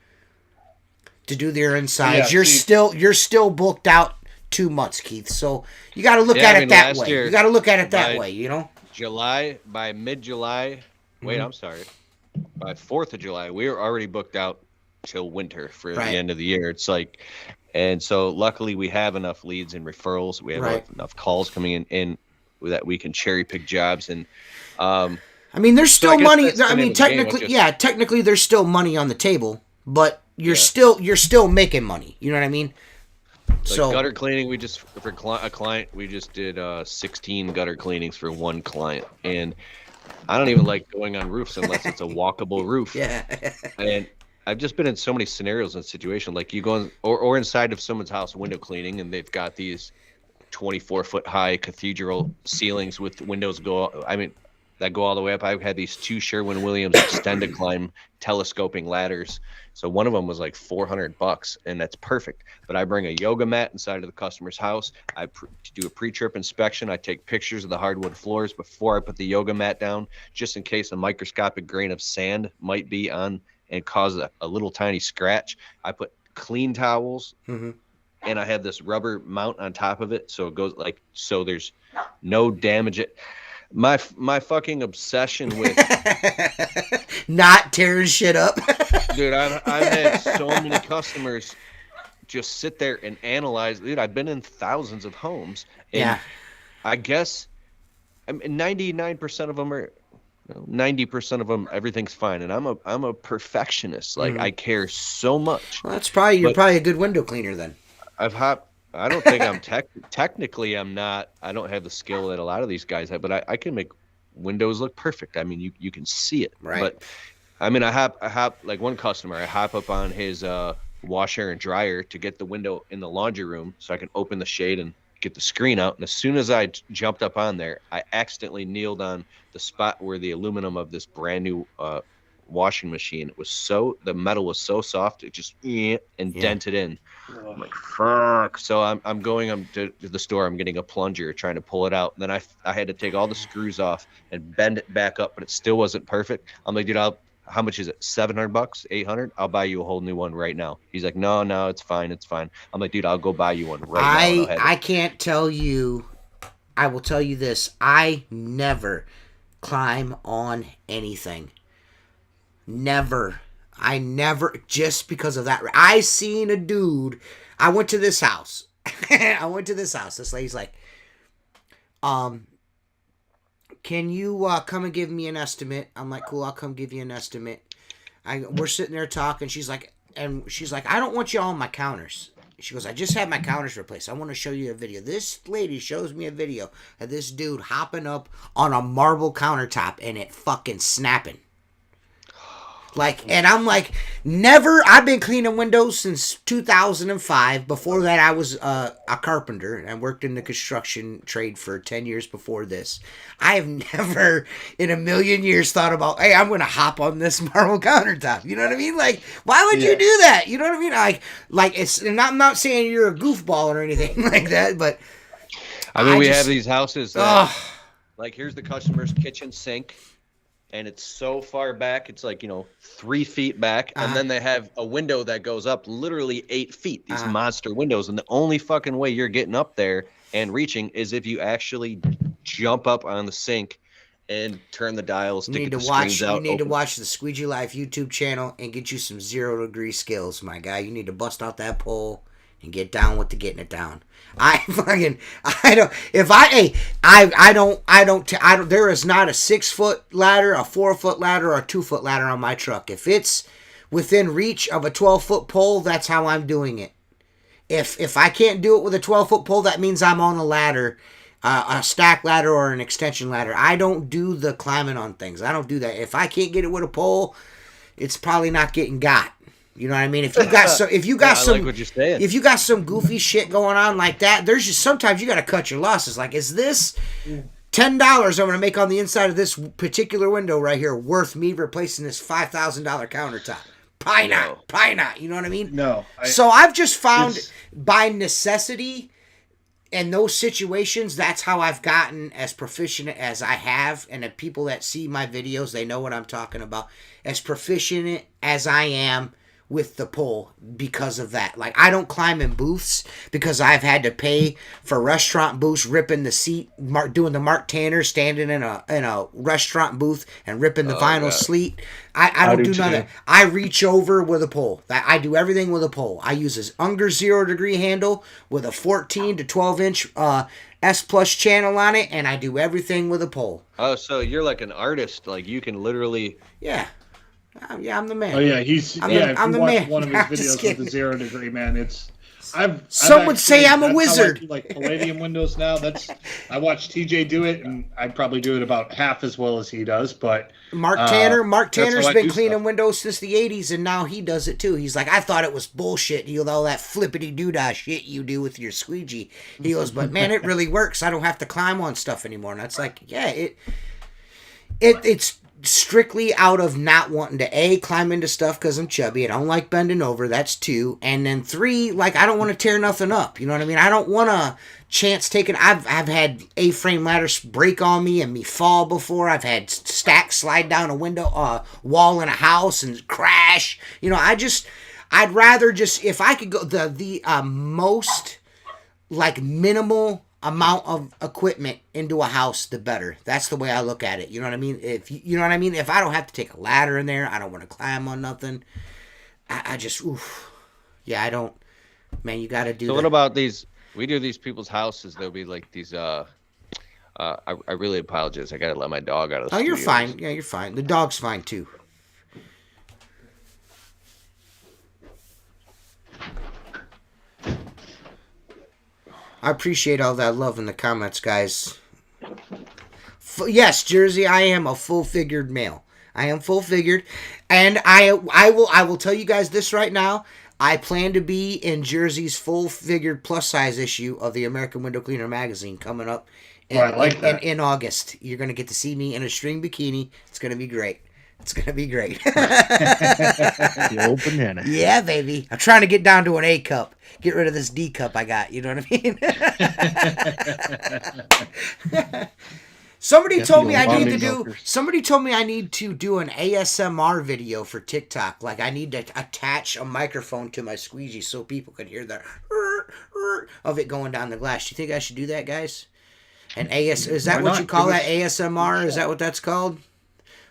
to do their insides, you're still booked out 2 months, Keith. So you got to look at it that way. You got to look at it that way, you know? By mid-July, I'm sorry. By 4th of July, we were already booked out till winter for the end of the year. It's like, and so luckily we have enough leads and referrals. We have enough calls coming in that we can cherry pick jobs. And I mean, there's still money. I mean, technically there's still money on the table, but you're still making money. You know what I mean? Like so gutter cleaning, we just for a client, we just did 16 gutter cleanings for one client, and I don't even like going on roofs unless it's a walkable roof. Yeah. And I've just been in so many scenarios and situations, like you go in, or inside of someone's house window cleaning, and they've got these 24-foot high cathedral ceilings with windows that go all the way up. I've had these 2 Sherwin-Williams extended climb telescoping ladders. So one of them was like $400, and that's perfect. But I bring a yoga mat inside of the customer's house. I do a pre-trip inspection. I take pictures of the hardwood floors before I put the yoga mat down, just in case a microscopic grain of sand might be on and cause a little tiny scratch. I put clean towels, and I have this rubber mount on top of it, so it goes so there's no damage. My fucking obsession with not tearing shit up. Dude, I've had so many customers just sit there and analyze. Dude, I've been in thousands of homes, and I guess 99% of them are, 90% of them, everything's fine, and I'm a perfectionist. Like I care so much. Well, you're probably a good window cleaner then. I don't think I'm technically I'm not. I don't have the skill that a lot of these guys have, but I can make windows look perfect. I mean, you can see it. Right. But I mean, I hop like one customer. I hop up on his washer and dryer to get the window in the laundry room so I can open the shade and get the screen out. And as soon as I jumped up on there, I accidentally kneeled on the spot where the aluminum of this brand new washing machine, the metal was so soft it just indented in. I'm like, fuck. So I'm going to the store. I'm getting a plunger trying to pull it out. And then I had to take all the screws off and bend it back up, but it still wasn't perfect. I'm like, dude, how much is it? $700, $800? I'll buy you a whole new one right now. He's like, no, it's fine. I'm like, dude, I'll go buy you one right now. I can't tell you. I will tell you this. I never climb on anything. Never. I never, just because of that. I seen a dude. I went to this house. This lady's like, can you come and give me an estimate? I'm like, cool, I'll come give you an estimate. We're sitting there talking. She's like, and she's like, I don't want you on my counters. She goes, I just had my counters replaced. I want to show you a video. This lady shows me a video of this dude hopping up on a marble countertop and it fucking snapping. Like, and I'm like, never. I've been cleaning windows since 2005. Before that, I was a carpenter and worked in the construction trade for 10 years before this. I have never in a million years thought about, hey, I'm going to hop on this marble countertop. You know what I mean? Like, why would you do that? You know what I mean? Like it's, and I'm not saying you're a goofball or anything like that, but I mean, we have these houses that, like, here's the customer's kitchen sink. And it's so far back, it's like, 3 feet back. And then they have a window that goes up literally 8 feet, these monster windows. And the only fucking way you're getting up there and reaching is if you actually jump up on the sink and turn the dials, stick the screens out. You need to watch the Squeegee Life YouTube channel and get you some 0 degree skills, my guy. You need to bust out that pole and get down with the getting it down. There is not a 6 foot ladder, a 4 foot ladder, or a 2 foot ladder on my truck. If it's within reach of a 12-foot pole, that's how I'm doing it. If I can't do it with a 12-foot pole, that means I'm on a ladder, a stack ladder or an extension ladder. I don't do the climbing on things. I don't do that. If I can't get it with a pole, it's probably not getting got. You know what I mean? If you got some goofy shit going on like that, there's just sometimes you got to cut your losses. Like, is this $10 I'm going to make on the inside of this particular window right here worth me replacing this $5,000 countertop? Probably not. Probably not. You know what I mean? No. So I've just found by necessity in those situations, that's how I've gotten as proficient as I have. And the people that see my videos, they know what I'm talking about. As proficient as I am with the pole because of that. Like, I don't climb in booths because I've had to pay for restaurant booths, ripping the seat, doing the Mark Tanner, standing in a restaurant booth and ripping the vinyl sleet. I don't do none of that. I reach over with a pole. I do everything with a pole. I use this Unger 0 degree handle with a 14 to 12 inch S plus channel on it, and I do everything with a pole. Oh, so you're like an artist. Like, you can literally... Yeah. Yeah, I'm the man. Oh yeah, I'm the man. One of his videos with the 0 degree, man, some would say I'm a wizard. I do, like, Palladium windows now. I watch TJ do it, and I probably do it about half as well as he does. But Mark Tanner's been cleaning windows since the '80s, and now he does it too. He's like, I thought it was bullshit. All that flippity doodah shit you do with your squeegee. He goes, but man, it really works. I don't have to climb on stuff anymore. And that's like, yeah, it's strictly out of not wanting to climb into stuff because I'm chubby. I don't like bending over. That's 2. And then 3, like, I don't want to tear nothing up. You know what I mean? I don't want to chance taking. I've had A-frame ladders break on me and me fall before. I've had stacks slide down a window, wall in a house and crash. I'd rather just, if I could go the most like minimal amount of equipment into a house, the better. That's the way I look at it. You know what I mean? You know what I mean? If I don't have to take a ladder in there, I don't want to climb on nothing. I just, I don't. Man, you got to do. So what about these? We do these people's houses. There'll be like these. I really apologize. I got to let my dog out of the. Oh, you're fine. Yeah, you're fine. The dog's fine too. I appreciate all that love in the comments, guys. Yes, Jersey, I am a full-figured male. I am full-figured, and I will tell you guys this right now. I plan to be in Jersey's full-figured plus-size issue of the American Window Cleaner magazine coming up in August. You're going to get to see me in a string bikini. It's going to be great. It's going to be great. The old banana. Yeah, baby. I'm trying to get down to an A cup. Get rid of this D cup I got. You know what I mean? Somebody told me I need to do an ASMR video for TikTok. Like, I need to attach a microphone to my squeegee so people can hear the of it going down the glass. Do you think I should do that, guys? Is that what you call that, ASMR? Is that what that's called?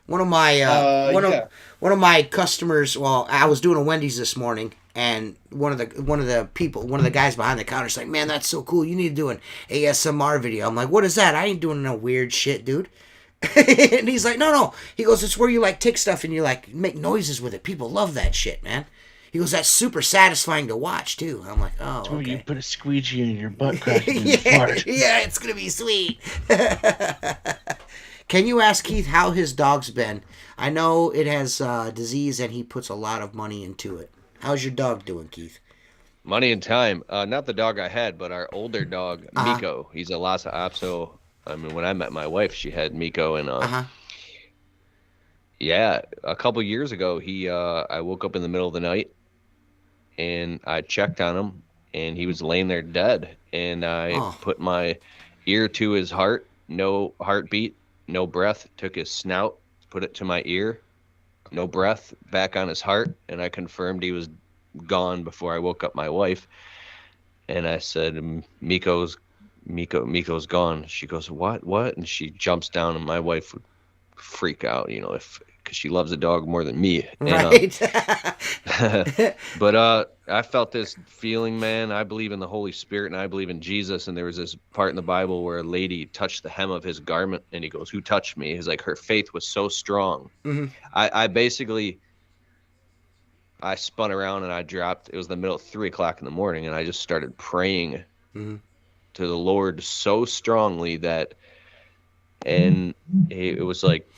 One of my customers. Well, I was doing a Wendy's this morning, and one of the guys behind the counter is like, "Man, that's so cool. You need to do an ASMR video." I'm like, "What is that? I ain't doing no weird shit, dude." And he's like, "No." He goes, "It's where you like take stuff and you like make noises with it. People love that shit, man." He goes, that's super satisfying to watch too. I'm like, oh, Oh, okay. you put a squeegee in your butt crack and you fart. Yeah, it's gonna be sweet. Can you ask Keith how his dog's been? I know it has disease and he puts a lot of money into it. How's your dog doing, Keith? Money and time. Not the dog I had, but our older dog, Miko. He's a Lhasa Apso. I mean, when I met my wife, she had Miko, and yeah, a couple years ago, I woke up in the middle of the night, and I checked on him, and he was laying there dead, and I put my ear to his heart, no heartbeat, no breath, took his snout, put it to my ear, no breath, back on his heart, and I confirmed he was gone before I woke up my wife. And I said, Miko's gone. She goes, what? And she jumps down, and my wife would freak out, because she loves the dog more than me. Right. But I felt this feeling, man. I believe in the Holy Spirit, and I believe in Jesus. And there was this part in the Bible where a lady touched the hem of his garment, and he goes, who touched me? He's like, her faith was so strong. Mm-hmm. I spun around and I dropped. It was the middle of 3:00 in the morning, and I just started praying to the Lord so strongly and it was like,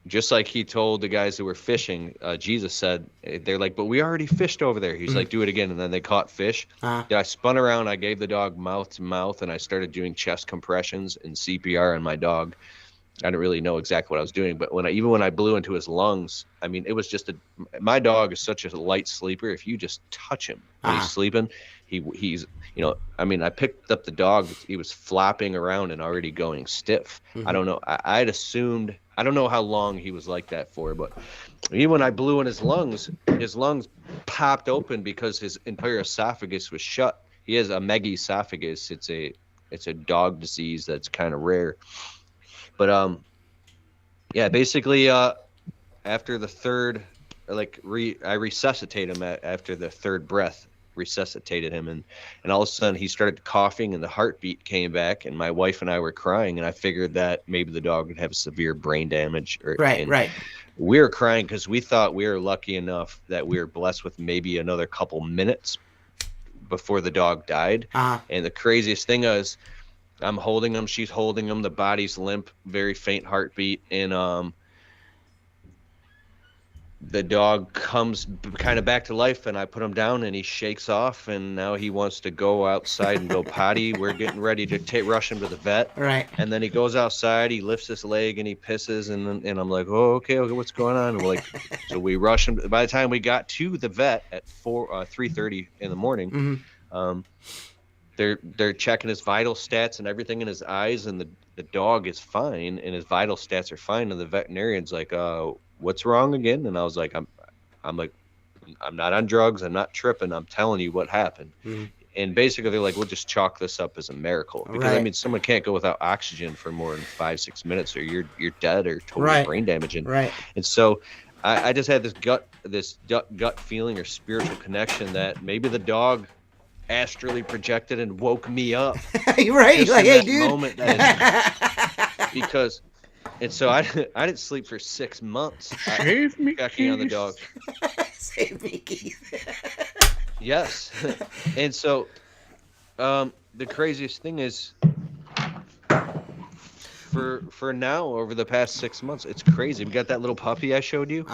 just like he told the guys who were fishing, Jesus said, they're like, but we already fished over there. He's like, do it again. And then they caught fish. I spun around, I gave the dog mouth to mouth, and I started doing chest compressions and CPR on my dog. I didn't really know exactly what I was doing, but even when I blew into his lungs, I mean, it was just my dog is such a light sleeper. If you just touch him when he's sleeping, he's, I mean, I picked up the dog, he was flopping around and already going stiff. I don't know. I'd assumed, I don't know how long he was like that for, but even when I blew in his lungs popped open because his entire esophagus was shut. He has a megaesophagus. It's a dog disease that's kind of rare. But yeah, basically after the third, I resuscitated him after the third breath, resuscitated him, and all of a sudden he started coughing and the heartbeat came back, and my wife and I were crying, and I figured that maybe the dog would have severe brain damage. Right. We were crying because we thought we were lucky enough that we were blessed with maybe another couple minutes before the dog died. And the craziest thing is, I'm holding him, she's holding him, the body's limp, very faint heartbeat, and the dog comes kind of back to life, and I put him down, and he shakes off, and now he wants to go outside and go potty. We're getting ready to rush him to the vet. Right. And then he goes outside, he lifts his leg, and he pisses, and I'm like, oh, okay, what's going on? And we're like, so we rush him. By the time we got to the vet at 3:30 in the morning, they're checking his vital stats and everything in his eyes, and the dog is fine, and his vital stats are fine. And the veterinarian's like, what's wrong again? And I was like, I'm like, I'm not on drugs, I'm not tripping, I'm telling you what happened. And basically they're like, we'll just chalk this up as a miracle, because I mean, someone can't go without oxygen for more than 5-6 minutes, or you're dead or totally brain damaging. And so I just had this gut feeling or spiritual connection that maybe the dog astrally projected and woke me up. Right, like, hey, dude. Moment because, and so I didn't sleep for 6 months. Save me, checking on the dog. Save me, Keith. Yes. And so the craziest thing is, for now, over the past 6 months, it's crazy. We got that little puppy I showed you.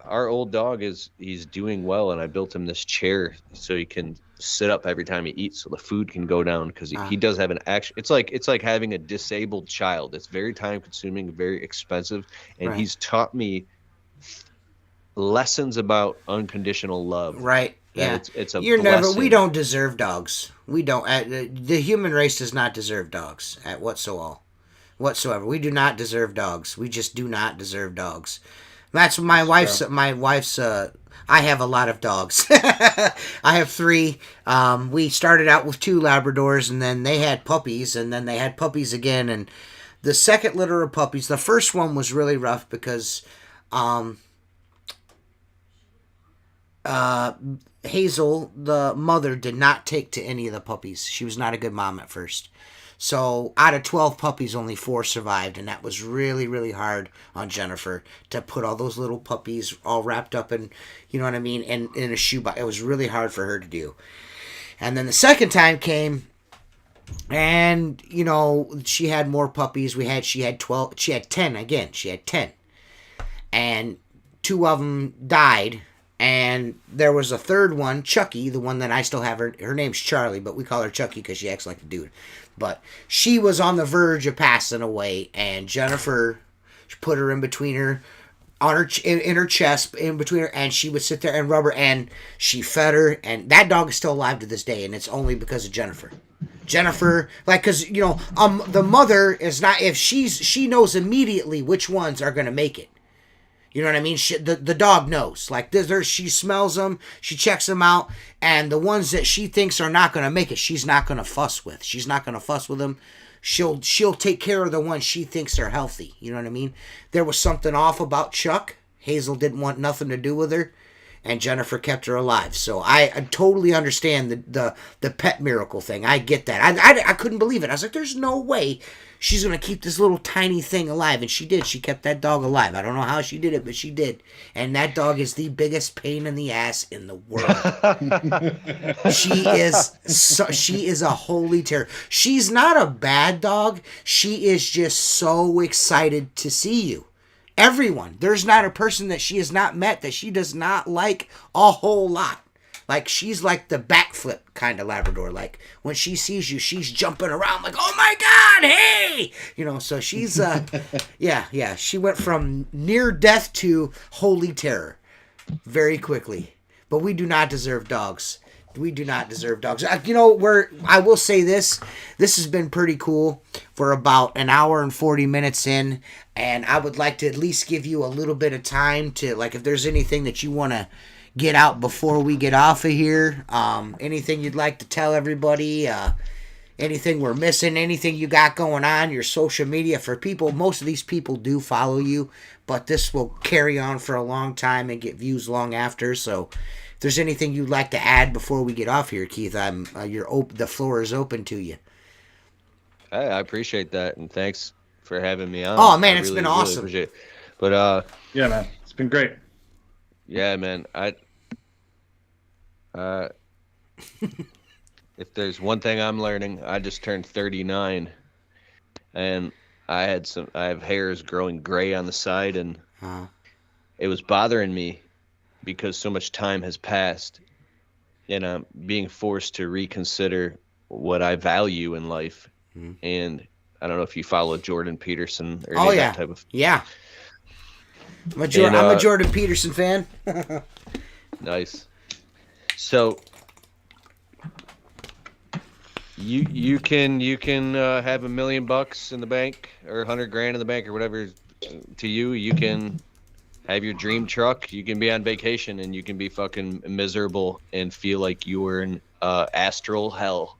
Our old dog he's doing well, and I built him this chair so he can sit up every time he eats, so the food can go down, because he does have an action. It's like having a disabled child. It's very time consuming, very expensive, and he's taught me lessons about unconditional love. Right. Yeah. It's a blessing. We don't deserve dogs. We don't. The human race does not deserve dogs whatsoever. We do not deserve dogs. We just do not deserve dogs. That's my wife's. I have a lot of dogs. I have 3. We started out with 2 Labradors, and then they had puppies, and then they had puppies again. And the second litter of puppies, the first one was really rough because Hazel, the mother, did not take to any of the puppies. She was not a good mom at first. So out of 12 puppies, only 4 survived, and that was really, really hard on Jennifer to put all those little puppies all wrapped up in, you know what I mean, in a shoebox. It was really hard for her to do. And then the second time came, and you know, she had more puppies. She had 12. She had 10 again. She had 10, and 2 of them died. And there was a third one, Chucky, the one that I still have. Her name's Charlie, but we call her Chucky because she acts like a dude. But she was on the verge of passing away, and Jennifer put her in between her, on her in her chest, in between her, and she would sit there and rub her, and she fed her, and that dog is still alive to this day, and it's only because of Jennifer. Jennifer, like, because you know, the mother is not, if she knows immediately which ones are gonna make it. You know what I mean? The dog knows. Like, she smells them, she checks them out, and the ones that she thinks are not going to make it, she's not going to fuss with. She's not going to fuss with them. She'll take care of the ones she thinks are healthy. You know what I mean? There was something off about Chuck. Hazel didn't want nothing to do with her, and Jennifer kept her alive. So I totally understand the pet miracle thing. I get that. I couldn't believe it. I was like, there's no way she's going to keep this little tiny thing alive. And she did. She kept that dog alive. I don't know how she did it, but she did. And that dog is the biggest pain in the ass in the world. She is a holy terror. She's not a bad dog. She is just so excited to see you. Everyone. There's not a person that she has not met that she does not like a whole lot. Like, she's like the backflip kind of Labrador. Like, when she sees you, she's jumping around like, oh my God, hey! You know, so she's, yeah. She went from near death to holy terror very quickly. But we do not deserve dogs. We do not deserve dogs. You know, I will say this has been pretty cool. We're about an hour and 40 minutes in, and I would like to at least give you a little bit of time to, like, if there's anything that you want to get out before we get off of here, anything you'd like to tell everybody, anything we're missing, anything you got going on, your social media for people. Most of these people do follow you, but this will carry on for a long time and get views long after. So if there's anything you'd like to add before we get off here, Keith, the floor is open to you. I appreciate that, and thanks for having me on. Oh man, it's been awesome. Really appreciate it. But yeah, man, it's been great. Yeah, man. If there's one thing I'm learning, I just turned 39, and I have hairs growing gray on the side, and it was bothering me because so much time has passed, and I'm being forced to reconsider what I value in life. And I don't know if you follow Jordan Peterson or any of that type of. Yeah. I'm a Jordan Peterson fan. Nice. So you can have $1 million in the bank or $100,000 in the bank or whatever to you. You can have your dream truck. You can be on vacation and you can be fucking miserable and feel like you were in astral hell.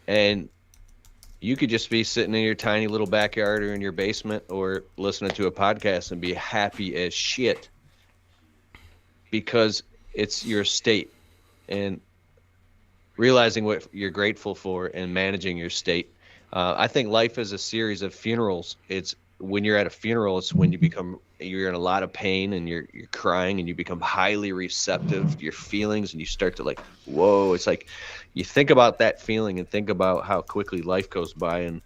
And you could just be sitting in your tiny little backyard or in your basement or listening to a podcast and be happy as shit because it's your state. And realizing what you're grateful for and managing your state. I think life is a series of funerals. It's when you're at a funeral, it's when you're in a lot of pain and you're crying and you become highly receptive to your feelings and you start to like, whoa, it's like you think about that feeling and think about how quickly life goes by and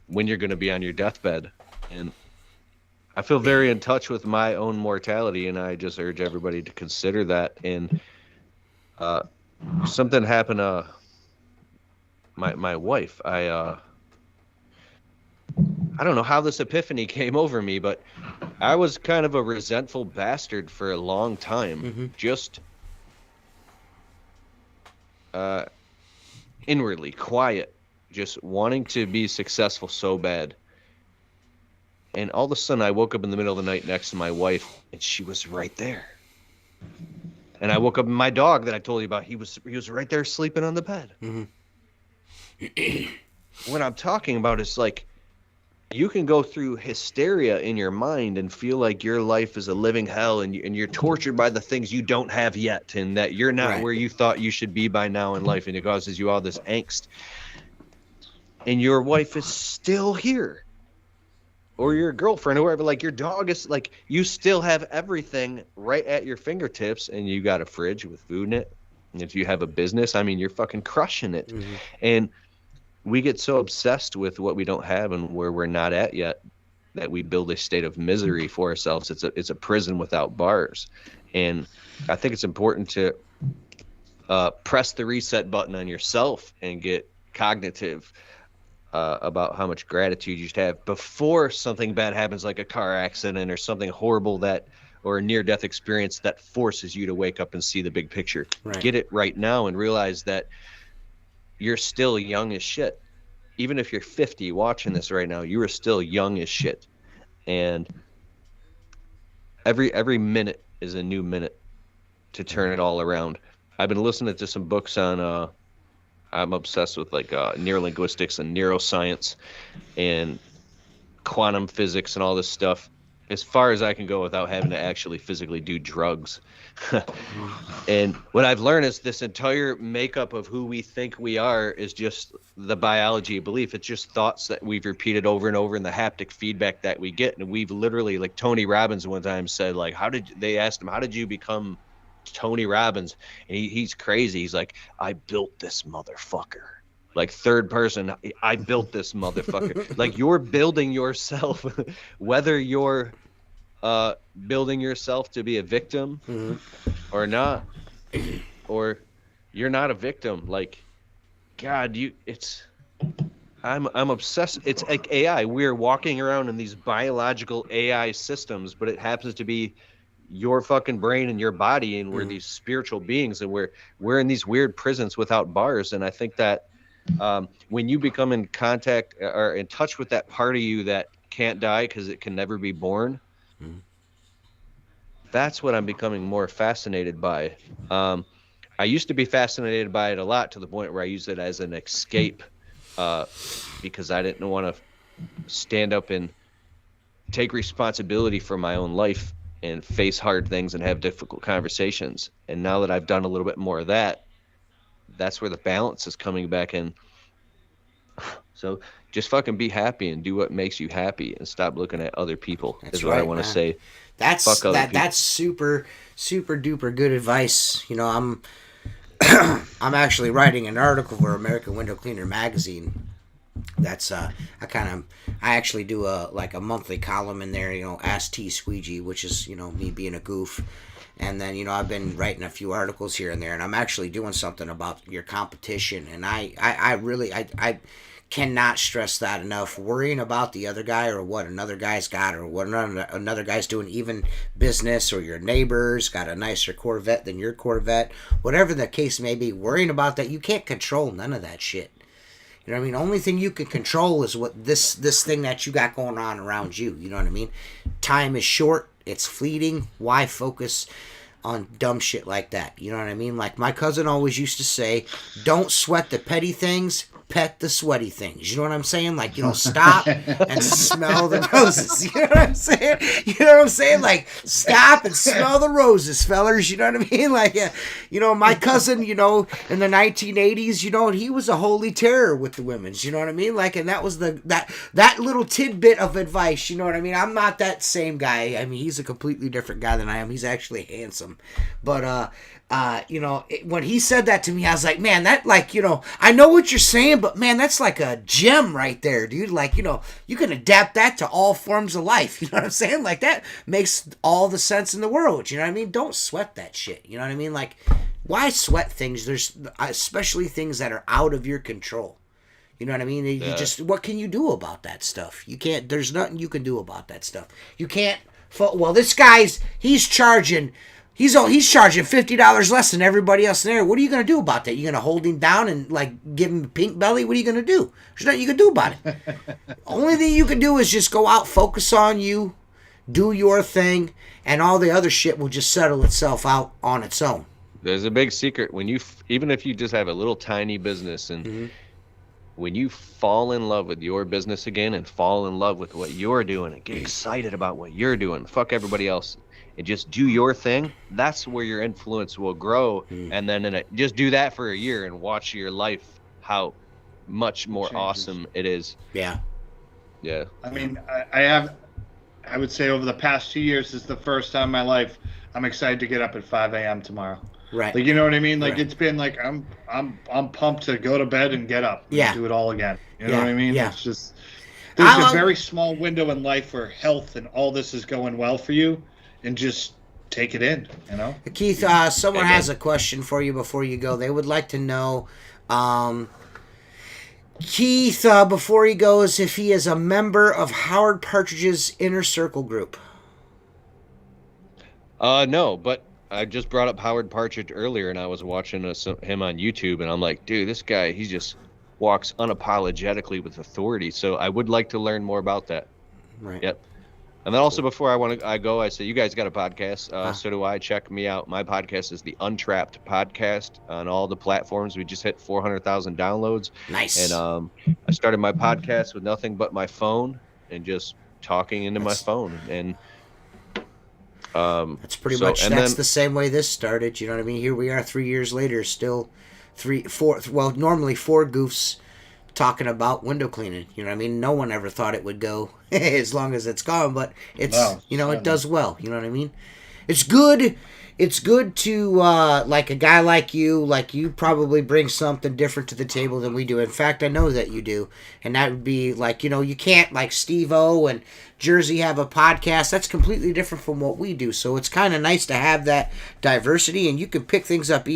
when you're going to be on your deathbed. And I feel very in touch with my own mortality, and I just urge everybody to consider that. And something happened to my wife. I don't know how this epiphany came over me, but I was kind of a resentful bastard for a long time. Just inwardly quiet, just wanting to be successful so bad. And all of a sudden I woke up in the middle of the night next to my wife and she was right there. And I woke up and my dog that I told you about, he was right there sleeping on the bed. What I'm talking about is like, you can go through hysteria in your mind and feel like your life is a living hell and you're tortured by the things you don't have yet and that you're not where you thought you should be by now in life, and it causes you all this angst. and your wife is still here, or your girlfriend, or whoever, like your dog is like, you still have everything right at your fingertips, and you got a fridge with food in it. And if you have a business, I mean, you're fucking crushing it. Mm-hmm. And we get so obsessed with what we don't have and where we're not at yet that we build a state of misery for ourselves. It's a prison without bars. And I think it's important to press the reset button on yourself and get cognitive about how much gratitude you should have before something bad happens, like a car accident or something horrible or a near-death experience that forces you to wake up and see the big picture. Right. Get it right now and realize that you're still young as shit. Even if you're 50 watching this right now, you are still young as shit. And every minute is a new minute to turn it all around. I've been listening to some books on I'm obsessed with like neurolinguistics and neuroscience and quantum physics and all this stuff, as far as I can go without having to actually physically do drugs. And what I've learned is this entire makeup of who we think we are is just the biology of belief. It's just thoughts that we've repeated over and over, and the haptic feedback that we get. And we've literally, like Tony Robbins one time said, like, they asked him, how did you become Tony Robbins? And he's crazy. He's like, I built this motherfucker. Like third person, I built this motherfucker. Like, you're building yourself, whether you're building yourself to be a victim or not, or you're not a victim. Like, God, I'm obsessed. It's like AI. We're walking around in these biological AI systems, but it happens to be your fucking brain and your body, and we're these spiritual beings, and we're in these weird prisons without bars. And I think that when you become in contact or in touch with that part of you that can't die because it can never be born, that's what I'm becoming more fascinated by. I used to be fascinated by it a lot, to the point where I used it as an escape because I didn't want to stand up and take responsibility for my own life and face hard things and have difficult conversations. And now that I've done a little bit more of that, that's where the balance is coming back in. So just fucking be happy and do what makes you happy, and stop looking at other people. That's what I want to say. That's super duper good advice. You know, I'm actually writing an article for American Window Cleaner magazine. That's I actually do a monthly column in there, you know, Ask T Squeegee, which is, you know, me being a goof. And then, you know, I've been writing a few articles here and there, and I'm actually doing something about your competition. And I really cannot stress that enough. Worrying about the other guy, or what another guy's got, or what another guy's doing, even business, or your neighbor's got a nicer Corvette than your Corvette, whatever the case may be, worrying about that, you can't control none of that shit. You know what I mean? Only thing you can control is what this thing that you got going on around you. You know what I mean? Time is short. It's fleeting. Why focus on dumb shit like that? You know what I mean? Like my cousin always used to say, don't sweat the petty things, pet the sweaty things. You know what I'm saying? Like, you know, stop and smell the roses. You know what I'm saying? You know what I'm saying? Like, stop and smell the roses, fellers. You know what I mean? Like, you know, my cousin, you know, in the 1980s, you know, he was a holy terror with the women's. You know what I mean? Like, and that was that little tidbit of advice. You know what I mean? I'm not that same guy. I mean, he's a completely different guy than I am. He's actually handsome. But, you know, when he said that to me, I was like, man, that, like, you know, I know what you're saying, but man, that's like a gem right there, dude. Like, you know, you can adapt that to all forms of life. You know what I'm saying? Like, that makes all the sense in the world. You know what I mean? Don't sweat that shit. You know what I mean? Like, why sweat things? There's especially things that are out of your control. You know what I mean? You just, what can you do about that stuff? You can't, there's nothing you can do about that stuff. You can't, well, this guy's, he's charging $50 less than everybody else in there. What are you going to do about that? You're going to hold him down and, like, give him a pink belly? What are you going to do? There's nothing you can do about it. Only thing you can do is just go out, focus on you, do your thing, and all the other shit will just settle itself out on its own. There's a big secret. When you, even if you just have a little tiny business, and when you fall in love with your business again and fall in love with what you're doing and get excited about what you're doing, fuck everybody else, and just do your thing, that's where your influence will grow. And then just do that for a year and watch your life, how much more awesome it is. Yeah. Yeah. I mean, I would say over the past 2 years, this is the first time in my life I'm excited to get up at 5 a.m. tomorrow. Right. Like, you know what I mean? Like, Right. it's been like I'm pumped to go to bed and get up and do it all again. You know what I mean? Yeah. It's just there's a very small window in life where health and all this is going well for you, and just take it in. You know, Keith, someone has a question for you before you go. They would like to know, Keith, before he goes, if he is a member of Howard Partridge's Inner Circle group. No, but I just brought up Howard Partridge earlier, and I was watching him on YouTube, and I'm like, dude, this guy, he just walks unapologetically with authority. So I would like to learn more about that. Right. Yep. And then also before I go, I say, you guys got a podcast. So do I. Check me out. My podcast is the Untrapped Podcast on all the platforms. We just hit 400,000 downloads. Nice. And I started my podcast with nothing but my phone and just talking into my phone. And that's pretty much, that's the same way this started. You know what I mean? Here we are 3 years later, still normally 4 goofs talking about window cleaning. You know what I mean? No one ever thought it would go as long as it's gone, but it does well. You know what I mean? It's good. It's good to, like a guy like you probably bring something different to the table than we do. In fact, I know that you do. And that would be like, you can't, like Steve-O and Jersey have a podcast. That's completely different from what we do. So it's kind of nice to have that diversity, and you can pick things up.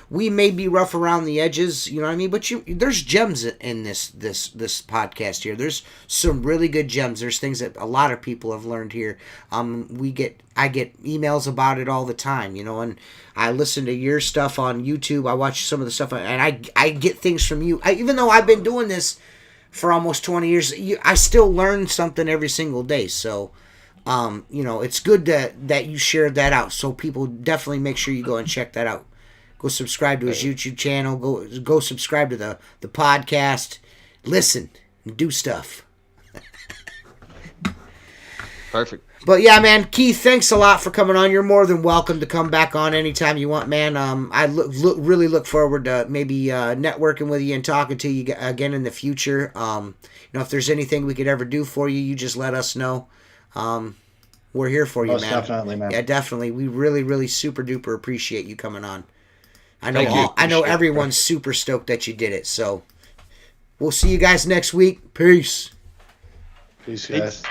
We may be rough around the edges, you know what I mean? But there's gems in this podcast here. There's some really good gems. There's things that a lot of people have learned here. I get emails about it all the time, and I listen to your stuff on YouTube. I watch some of the stuff, and I get things from you. Even though I've been doing this for almost 20 years, I still learn something every single day. So, it's good that you shared that out. So people definitely make sure you go and check that out. Go subscribe to his YouTube channel. Go subscribe to the podcast. Listen and do stuff. Perfect. But yeah, man, Keith, thanks a lot for coming on. You're more than welcome to come back on anytime you want, man. I really look forward to maybe networking with you and talking to you again in the future. If there's anything we could ever do for you, you just let us know. We're here for you, Most man. Definitely, man. Yeah, definitely. We really, really super duper appreciate you coming on. I know everyone's super stoked that you did it. So we'll see you guys next week. Peace. Peace, guys.